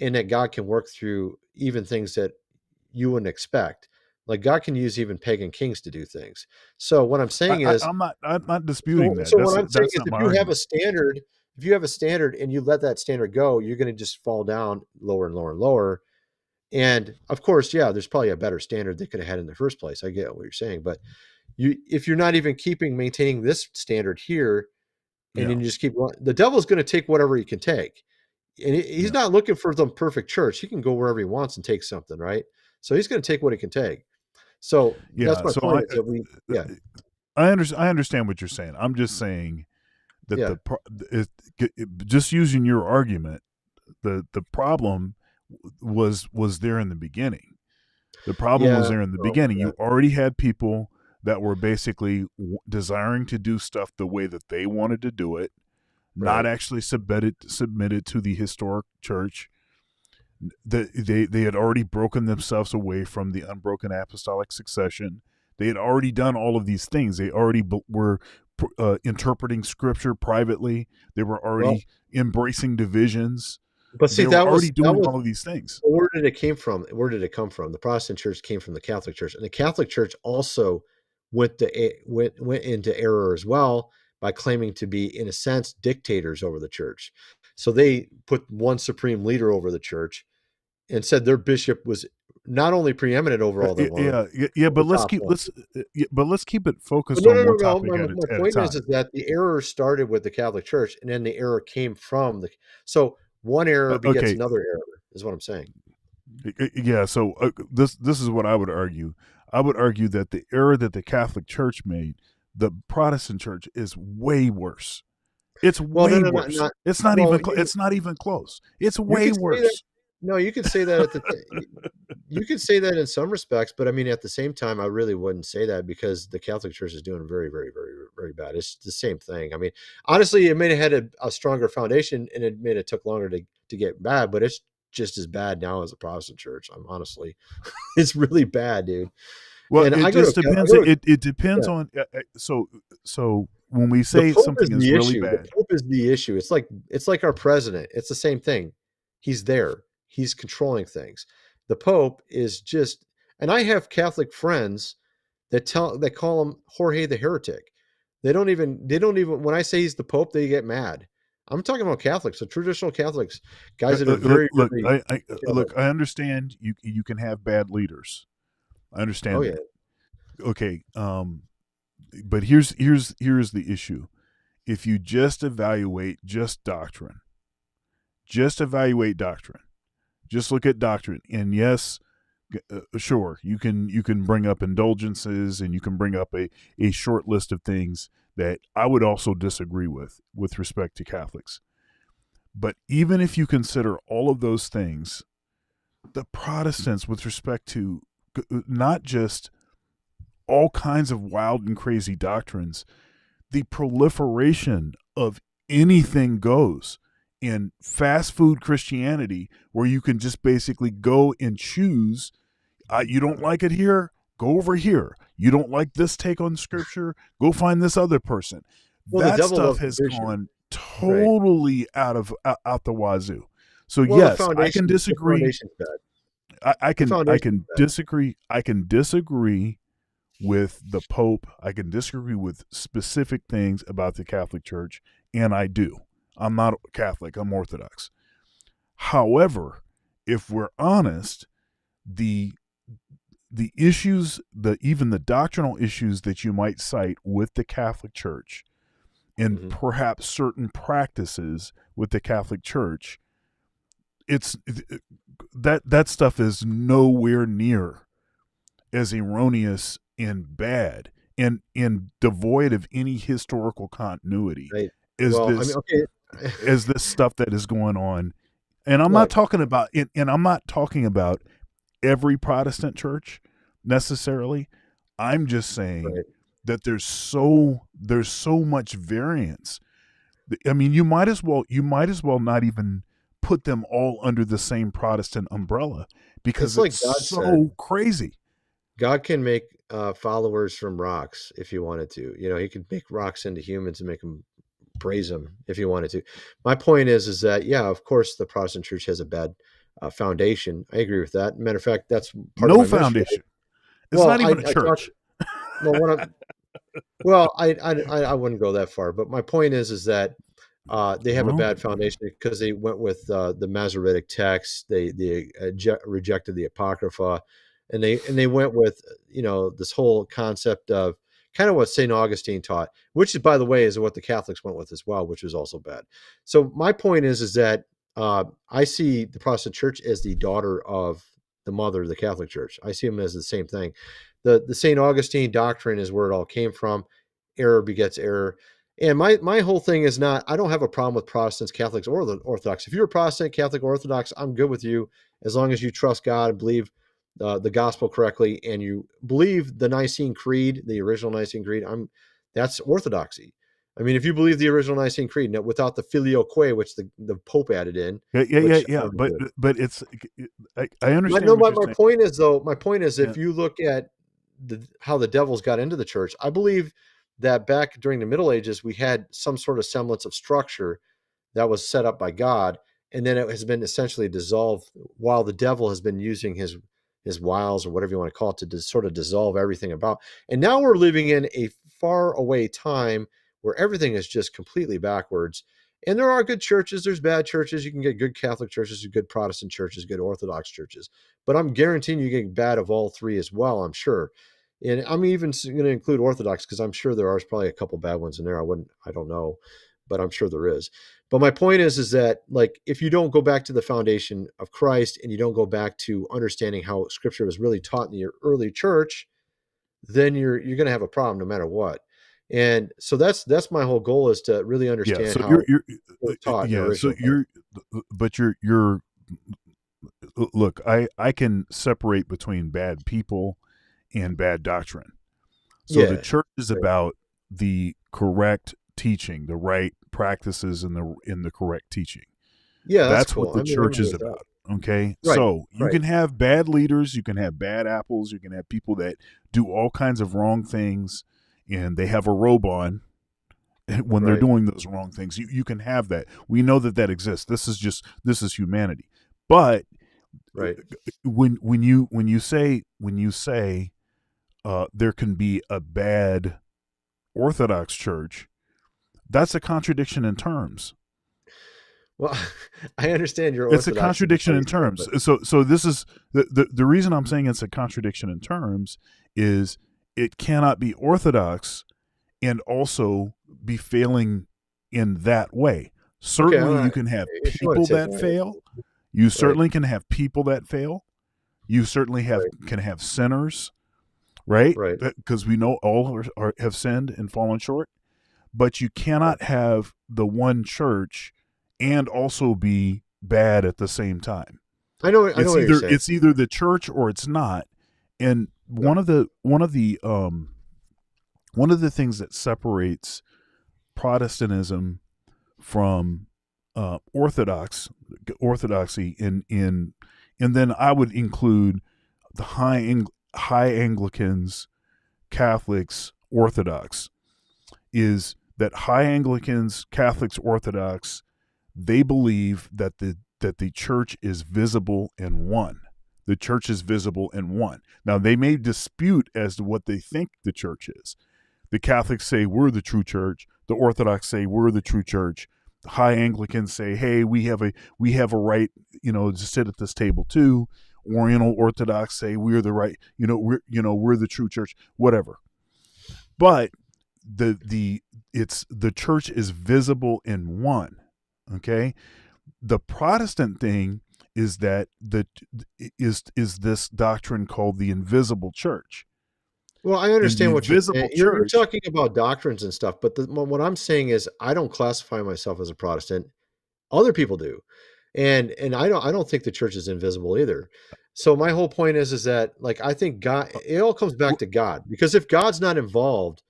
and that God can work through even things that you wouldn't expect. Like God can use even pagan kings to do things. So what I'm saying is, I'm not disputing so, that. so what I'm saying That's is, not my argument. if you have a standard and you let that standard go, you're going to just fall down lower and lower and lower. And of course, yeah, there's probably a better standard they could have had in the first place. I get what you're saying, but if you're not even maintaining this standard here, and Yeah, then you just keep going, the devil's going to take whatever he can take, and he's yeah, not looking for the perfect church. He can go wherever he wants and take something, right? So he's going to take what he can take. So that's yeah. my So point is that yeah, I understand what you're saying. I'm just saying that yeah, just using your argument, the problem was there in the beginning. The problem was yeah, there in the oh, beginning. yeah, You already had people that were basically desiring to do stuff the way that they wanted to do it, not right. actually submitted to the historic church. They had already broken themselves away from the unbroken apostolic succession. They had already done all of these things. They already were interpreting scripture privately. They were Well, already embracing divisions. but see, They were already that doing was all of these things. where did it came from? Where did it come from? The Protestant church came from the Catholic Church, and the Catholic Church also went into error as well by claiming to be, in a sense, dictators over the church. So they put one supreme leader over the church and said their bishop was not only preeminent over all the others, Yeah. but the But top one. let's keep it But focused no, on no, no, one no. topic My, my at a point is time. that the error started with the Catholic Church, and then the error came from the. So one error begets Okay, another error, is what I'm saying. yeah. So this is what I would argue. I would argue that the error that the Catholic Church made, the Protestant Church is way worse. It's Well, no, way no, no, worse. not. It's not Well, even. It's not even close. It's you way could say that. worse. No, you could say that you could say that in some respects, but I mean, at the same time, I really wouldn't say that because the Catholic Church is doing very, very, very, very bad. It's the same thing. I mean, honestly, it may have had a stronger foundation, and it may have took longer to get bad, but it's just as bad now as the Protestant Church. I'm honestly, it's really bad, dude. Well, And it I go to, just I depends. go to, It depends yeah. on. So when we The say Pope is something is the really issue. The bad, Pope is the issue. It's like our president. It's the same thing. He's there. He's controlling things. The Pope is just, and I have Catholic friends that call him Jorge the heretic. They don't even when I say he's the Pope, they get mad. I'm talking about Catholics, so traditional Catholics, guys that are very, very look. I understand you can have bad leaders. I understand Oh, that. yeah. Okay. But here's the issue. If you just evaluate doctrine, just look at doctrine, and yes, sure, you can bring up indulgences, and you can bring up a short list of things that I would also disagree with respect to Catholics. But even if you consider all of those things, the Protestants, with respect to not just all kinds of wild and crazy doctrines, the proliferation of anything goes in fast food Christianity, where you can just basically go and choose. You don't like it here? Go over here. You don't like this take on Scripture? Go find this other person. Well, the That devil stuff loves has division. gone totally out the wazoo. So Well, the yes, I can the disagree. foundation's bad. I The can foundation's bad. disagree. I can disagree with the Pope. I can disagree with specific things about the Catholic Church, and I do. I'm not Catholic. I'm Orthodox. However, if we're honest, the issues, even the doctrinal issues that you might cite with the Catholic Church, and perhaps certain practices with the Catholic Church, it's that stuff is nowhere near as erroneous and bad and devoid of any historical continuity as Well, I this mean, okay. as this stuff that is going on. And I'm not talking about and I'm not talking about every Protestant church necessarily. I'm just saying that there's so much variance. I mean, you might as well not even put them all under the same Protestant umbrella, because It's it's like God so said. crazy. God can make followers from rocks if he wanted to. You know, he could make rocks into humans and make them praise him if he wanted to. My point is that, yeah, of course, the Protestant church has a bad foundation. I agree with that. Matter of fact, that's part of No my ministry. foundation. It's not even a church. I wouldn't go that far, but my point is that they have a Well, bad foundation because they went with the Masoretic text. They rejected the Apocrypha, and they went with this whole concept of kind of what St. Augustine taught, which is, by the way, is what the Catholics went with as well, which was also bad. So my point is that I see the Protestant Church as the daughter of the mother of the Catholic Church. I see them as the same thing. The St. Augustine doctrine is where it all came from. Error begets error. And my whole thing is not, I don't have a problem with Protestants, Catholics, or the Orthodox. If you're a Protestant, Catholic, or Orthodox, I'm good with you as long as you trust God and believe the gospel correctly, and you believe the Nicene Creed, the original Nicene Creed. That's orthodoxy. I mean, if you believe the original Nicene Creed without the filioque, which the Pope added in, yeah. But it's I understand. No, what my you're point is though. My point is, saying. if you look at how the devils got into the church, I believe that back during the Middle Ages, we had some sort of semblance of structure that was set up by God, and then it has been essentially dissolved while the devil has been using his wiles, or whatever you want to call it, to sort of dissolve everything about. And now we're living in a far away time where everything is just completely backwards. And there are good churches, there's bad churches. You can get good Catholic churches, good Protestant churches, good Orthodox churches. But I'm guaranteeing you get bad of all three as well, I'm sure. And I'm even going to include Orthodox because I'm sure there are probably a couple bad ones in there. I don't know, but I'm sure there is. But my point is that, like, if you don't go back to the foundation of Christ and you don't go back to understanding how Scripture was really taught in the early church, then you're going to have a problem no matter what. And so that's my whole goal, is to really understand So how you're it was taught in the yeah. So original. you're look. I can separate between bad people and bad doctrine. So the church is about the correct teaching, the right practices, in the correct teaching. Yeah, that's cool. what the church is about. Okay, Right, so you right. can have bad leaders, you can have bad apples, you can have people that do all kinds of wrong things, and they have a robe on when they're Right. doing those wrong things. You can have that. We know that exists. This is humanity. But Right. when you say there can be a bad Orthodox Church, that's a contradiction in terms. Well, I understand your It's a Orthodox. contradiction in terms. So this is the reason I'm saying it's a contradiction in terms is it cannot be Orthodox and also be failing in that way. Certainly, right. you can have If you wanna people take that it. fail. You certainly can have people that fail. You certainly can have sinners, right? Right. Because we know all have sinned and fallen short. But you cannot have the one church and also be bad at the same time. I know what you're saying. It's either the church or it's not. And one of the things that separates Protestantism from orthodoxy and then I would include the high Anglicans, Catholics, Orthodox, is that high Anglicans, Catholics, Orthodox, they believe that the church is visible in one. The church is visible in one. Now, they may dispute as to what they think the church is. The Catholics say we're the true church. The Orthodox say we're the true church. The high Anglicans say, hey, we have a right, to sit at this table too. Oriental Orthodox say we're the right, we're the true church, whatever. But the church is visible in one. Okay. The Protestant thing is that is this doctrine called the invisible church. Well, I understand what you're saying. You're church- talking about doctrines and stuff, but what I'm saying is I don't classify myself as a Protestant. Other people do, and I don't think the church is invisible either. So my whole point is that, like, I think God, it all comes back to God, because if God's not involved,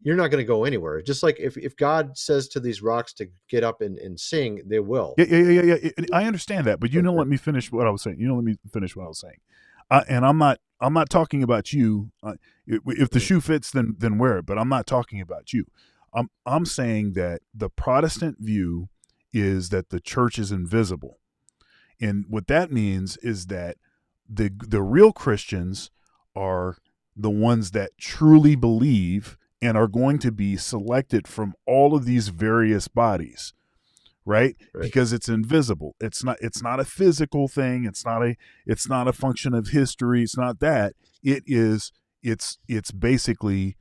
you're not going to go anywhere. Just like if God says to these rocks to get up and sing, they will. Yeah. I understand that, but let me finish what I was saying. And I'm not talking about you. If the shoe fits, then wear it. But I'm not talking about you. I'm saying that the Protestant view is that the church is invisible, and what that means is that the real Christians are the ones that truly believe and are going to be selected from all of these various bodies. Right? Because it's invisible. It's not a physical thing. It's not a function of history. It's not that. It's basically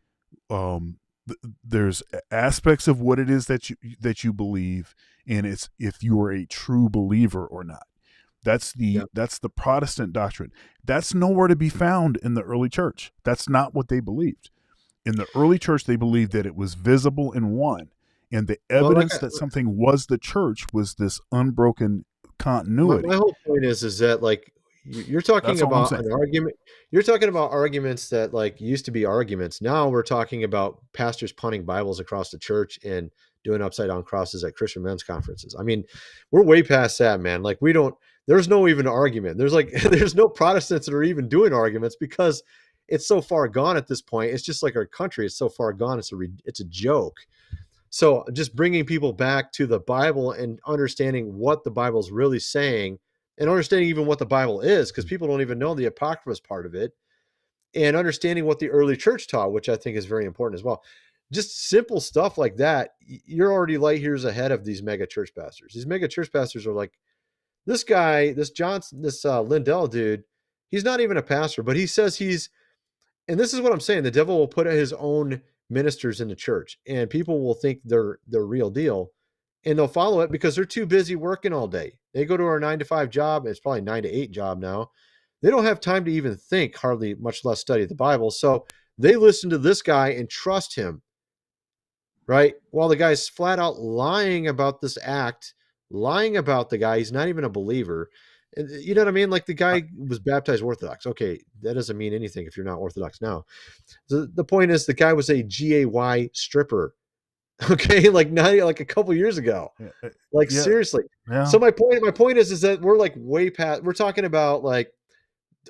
there's aspects of what it is that you believe, and it's if you are a true believer or not. That's the Protestant doctrine. That's nowhere to be found in the early church. That's not what they believed. In the early church, they believed that it was visible in one. And the evidence that something was the church was this unbroken continuity. My whole point is that, like, you're talking about an argument. You're talking about arguments that, like, used to be arguments. Now we're talking about pastors punting Bibles across the church and doing upside down crosses at Christian men's conferences. I mean, we're way past that, man. Like, there's no even argument. There's no Protestants that are even doing arguments because it's so far gone at this point. It's just like our country. It's so far gone. It's a joke. So just bringing people back to the Bible and understanding what the Bible's really saying, and understanding even what the Bible is, because people don't even know the Apocryphal part of it, and understanding what the early church taught, which I think is very important as well. Just simple stuff like that. You're already light years ahead of these mega church pastors. These mega church pastors are like, this guy, this Johnson, this Lindell dude, he's not even a pastor, but he says and this is what I'm saying, the devil will put his own ministers in the church, and people will think they're the real deal, and they'll follow it because they're too busy working all day. They go to our 9-to-5 job. It's probably 9-to-8 job now. They don't have time to even think, hardly, much less study the Bible. So they listen to this guy and trust him, right? While the guy's flat out lying about this act, lying about the guy. He's not even a believer. And you know what I mean? Like, the guy was baptized Orthodox. Okay, that doesn't mean anything if you're not Orthodox now. The point is, the guy was a GAY stripper. Okay, like a couple years ago. Like, seriously. Yeah. So my point is that we're like way past. We're talking about like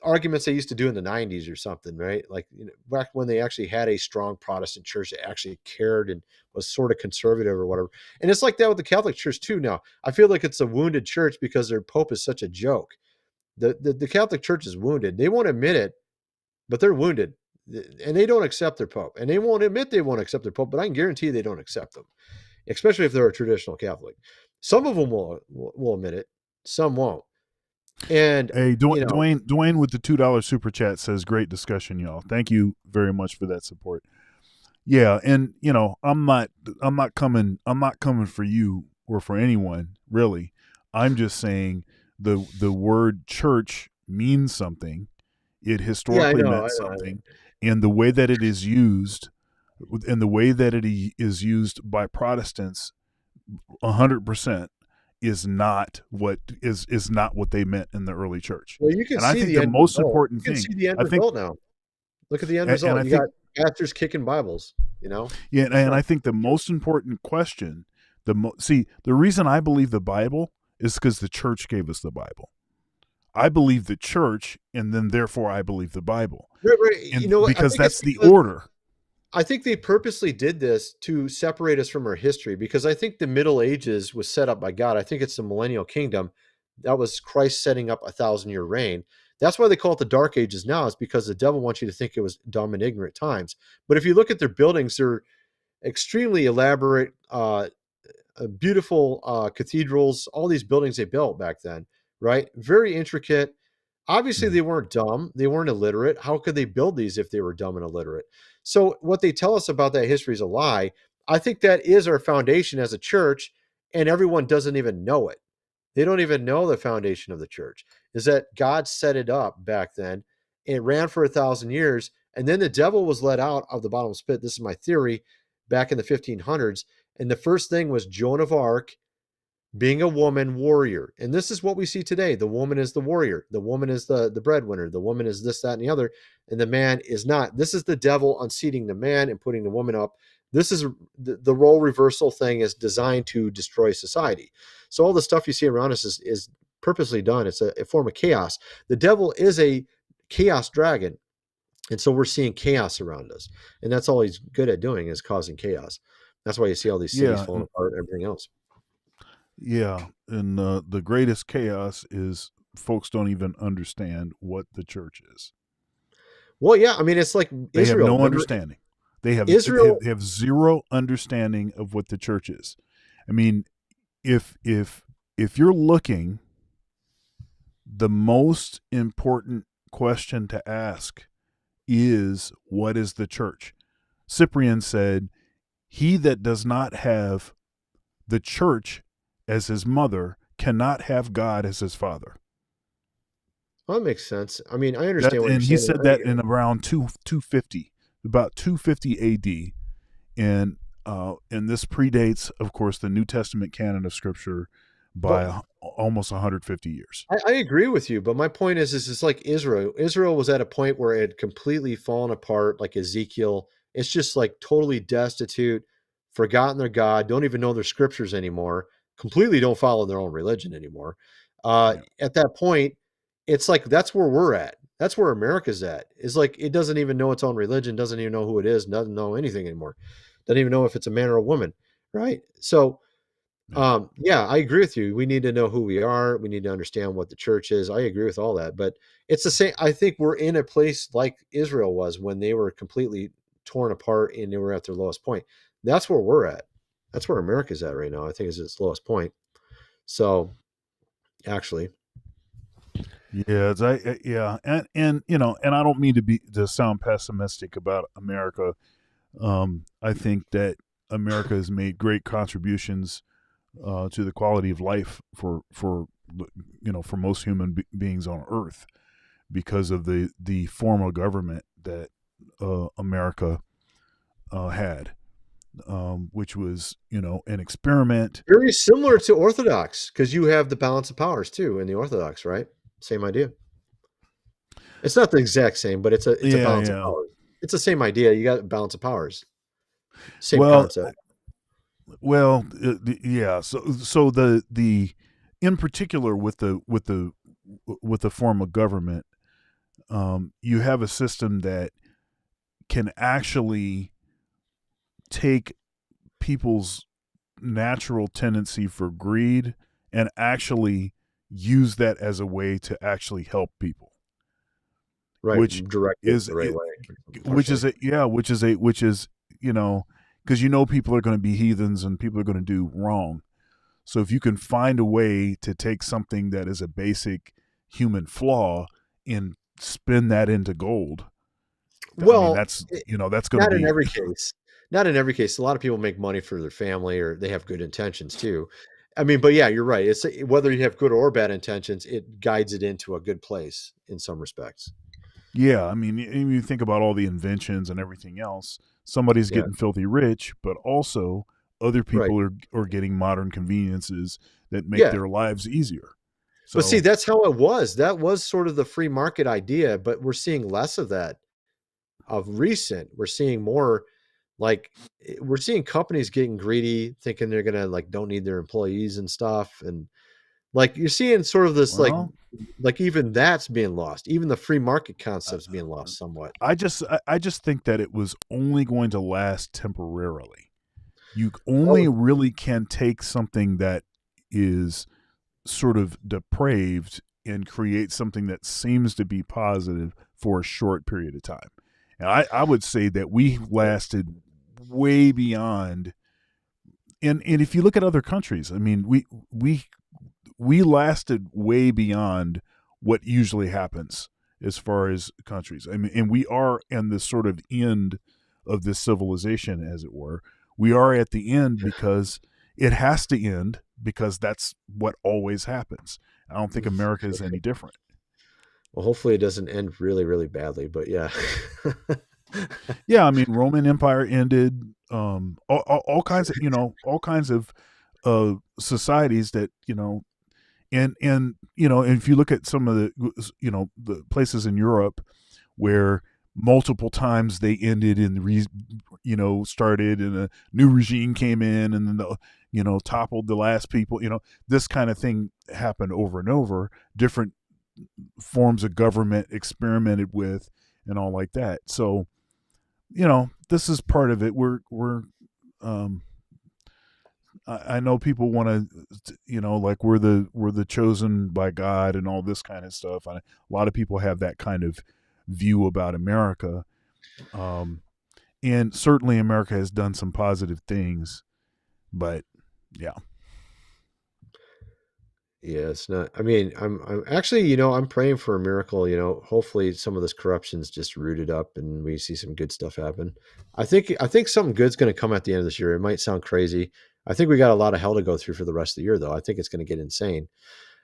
arguments they used to do in the 90s or something, right? Like, back when they actually had a strong Protestant church that actually cared and was sort of conservative or whatever. And it's like that with the Catholic Church too now. I feel like it's a wounded church because their Pope is such a joke. The Catholic Church is wounded. They won't admit it, but they're wounded. and they don't accept their pope, and they won't admit they won't accept their pope, but I can guarantee they don't accept them, especially if they're a traditional Catholic. Some of them will admit it, some won't. And hey, Dwayne with the $2 super chat says, "Great discussion, y'all. Thank you very much for that support." Yeah, and I'm not coming for you or for anyone really. I'm just saying the word church means something. It historically meant something, and the way that it is used, and the way that it is used by Protestants, 100% is not what they meant in the early church. Well, you can and see I think the the end most result. important You can thing. see the end I think, result now. Look at the end result. I You think, got pastors kicking Bibles. Yeah, and I think the most important question, the reason I believe the Bible is because the church gave us the Bible. I believe the church, and then therefore I believe the Bible. Right. Because that's the order. I think they purposely did this to separate us from our history, because I think the Middle Ages was set up by God. I think it's the millennial kingdom. That was Christ setting up 1,000-year reign. That's why they call it the Dark Ages now, is because the devil wants you to think it was dumb and ignorant times. But if you look at their buildings, they're extremely elaborate, beautiful cathedrals, all these buildings they built back then, right? Very intricate. Obviously, they weren't dumb. They weren't illiterate. How could they build these if they were dumb and illiterate? So what they tell us about that history is a lie. I think that is our foundation as a church, and everyone doesn't even know it. They don't even know the foundation of the church is that God set it up back then. It ran for 1,000 years, and then the devil was let out of the bottomless pit. This is my theory, back in the 1500s. And the first thing was Joan of Arc being a woman warrior. And this is what we see today. The woman is the warrior. The woman is the breadwinner. The woman is this, that, and the other. And the man is not. This is the devil unseating the man and putting the woman up. This is the role reversal thing is designed to destroy society. So all the stuff you see around us is purposely done. It's a form of chaos. The devil is a chaos dragon. And so we're seeing chaos around us. And that's all he's good at doing, is causing chaos. That's why you see all these cities falling apart and everything else. Yeah, and the greatest chaos is folks don't even understand what the church is. Well, yeah, I mean, it's like they Israel. have no understanding. They have Israel. They have zero understanding of what the church is. I mean, if you're looking, the most important question to ask is, what is the church? Cyprian said, "He that does not have the church as his mother cannot have God as his father." Well, that makes sense. I mean, I understand what you're saying. And he said that in around 250, about 250 AD. And this predates, of course, the New Testament canon of Scripture by almost 150 years. I agree with you, but my point is it's like Israel. Israel was at a point where it had completely fallen apart, like Ezekiel. It's just like totally destitute, forgotten their God, don't even know their scriptures anymore, completely don't follow their own religion anymore. At that point, it's like that's where we're at. That's where America's at. It's like it doesn't even know its own religion, doesn't even know who it is, doesn't know anything anymore. Doesn't even know if it's a man or a woman, right? So yeah, I agree with you. We need to know who we are. We need to understand what the church is. I agree with all that, but it's the same. I think we're in a place like Israel was when they were completely torn apart and they were at their lowest point. That's where we're at. That's where America's at right now. I think is its lowest point. So actually, yeah, and and I don't mean to sound pessimistic about America. I think that America has made great contributions to the quality of life for most human beings on Earth, because of the form of government that America had, which was an experiment. Very similar to Orthodox, because you have the balance of powers too in the Orthodox, right? Same idea. It's not the exact same, but it's a balance of powers. It's the same idea. You got a balance of powers. Same concept. Well, yeah. So the in particular with the form of government, you have a system that can actually take people's natural tendency for greed and actually use that as a way to actually help people. Right, which directed is the right way. which is because people are going to be heathens and people are going to do wrong. So if you can find a way to take something that is a basic human flaw and spin that into gold, Well, that's that's going to not in be every case. Not in every case. A lot of people make money for their family, or they have good intentions too. I mean, but yeah, you're right. It's whether you have good or bad intentions, it guides it into a good place in some respects. Yeah, I mean, you think about all the inventions and everything else. Somebody's Yeah. getting filthy rich, but also other Right. people are getting modern conveniences that make Yeah. their lives easier. So, But see, that's how it was. That was sort of the free market idea, but we're seeing less of that of recent. We're seeing more like we're seeing companies getting greedy, thinking they're gonna don't need their employees and stuff. And like you're seeing sort of this well, like even that's being lost. Even the free market concept's being lost somewhat. I just think that it was only going to last temporarily. You only really can take something that is sort of depraved and create something that seems to be positive for a short period of time. And I would say that we lasted way beyond. And if you look at other countries, I mean, we lasted way beyond what usually happens as far as countries. I mean, and we are in the sort of end of this civilization, as it were. We are at the end because it has to end, because that's what always happens. I don't think America is any different. Well, hopefully it doesn't end really, really badly, but yeah. Yeah, I mean, Roman Empire ended. All kinds of all kinds of societies that and if you look at some of the places in Europe where multiple times they ended and started and a new regime came in and then toppled the last people. This kind of thing happened over and over. Different forms of government experimented with and all like that. So this is part of it. I know people want to, like we're the chosen by God and all this kind of stuff. A lot of people have that kind of view about America. And certainly America has done some positive things, but yeah. Yeah, it's not. I mean, I'm actually, I'm praying for a miracle. Hopefully some of this corruption's just rooted up, and we see some good stuff happen. I think something good's going to come at the end of this year. It might sound crazy. I think we got a lot of hell to go through for the rest of the year, though. I think it's going to get insane.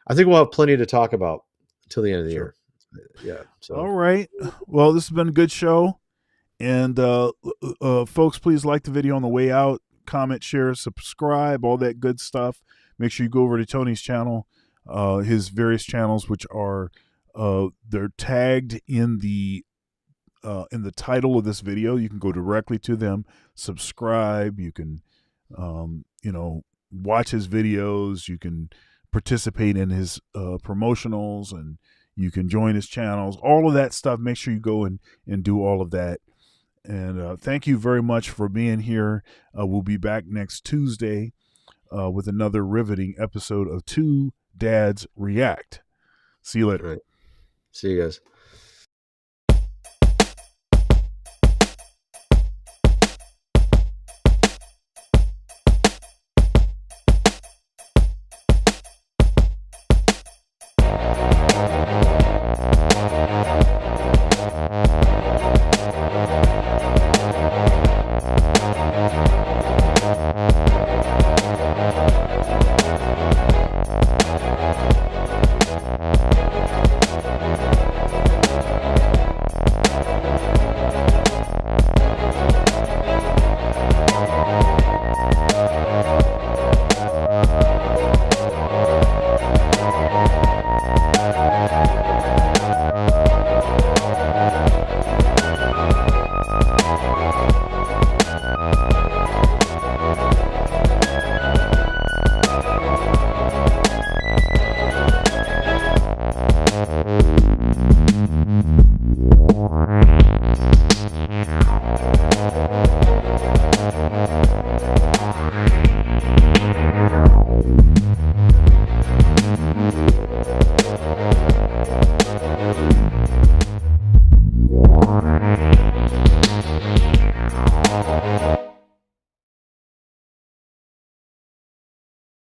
I think we'll have plenty to talk about till the end of the year. Yeah. So. All right. Well, this has been a good show, and folks, please like the video on the way out. Comment, share, subscribe, all that good stuff. Make sure you go over to Tony's channel, his various channels, which are they're tagged in the title of this video. You can go directly to them, subscribe. You can watch his videos. You can participate in his promotionals, and you can join his channels. All of that stuff. Make sure you go and do all of that. And thank you very much for being here. We'll be back next Tuesday with another riveting episode of Two Dads React. See you later. Right. See you guys.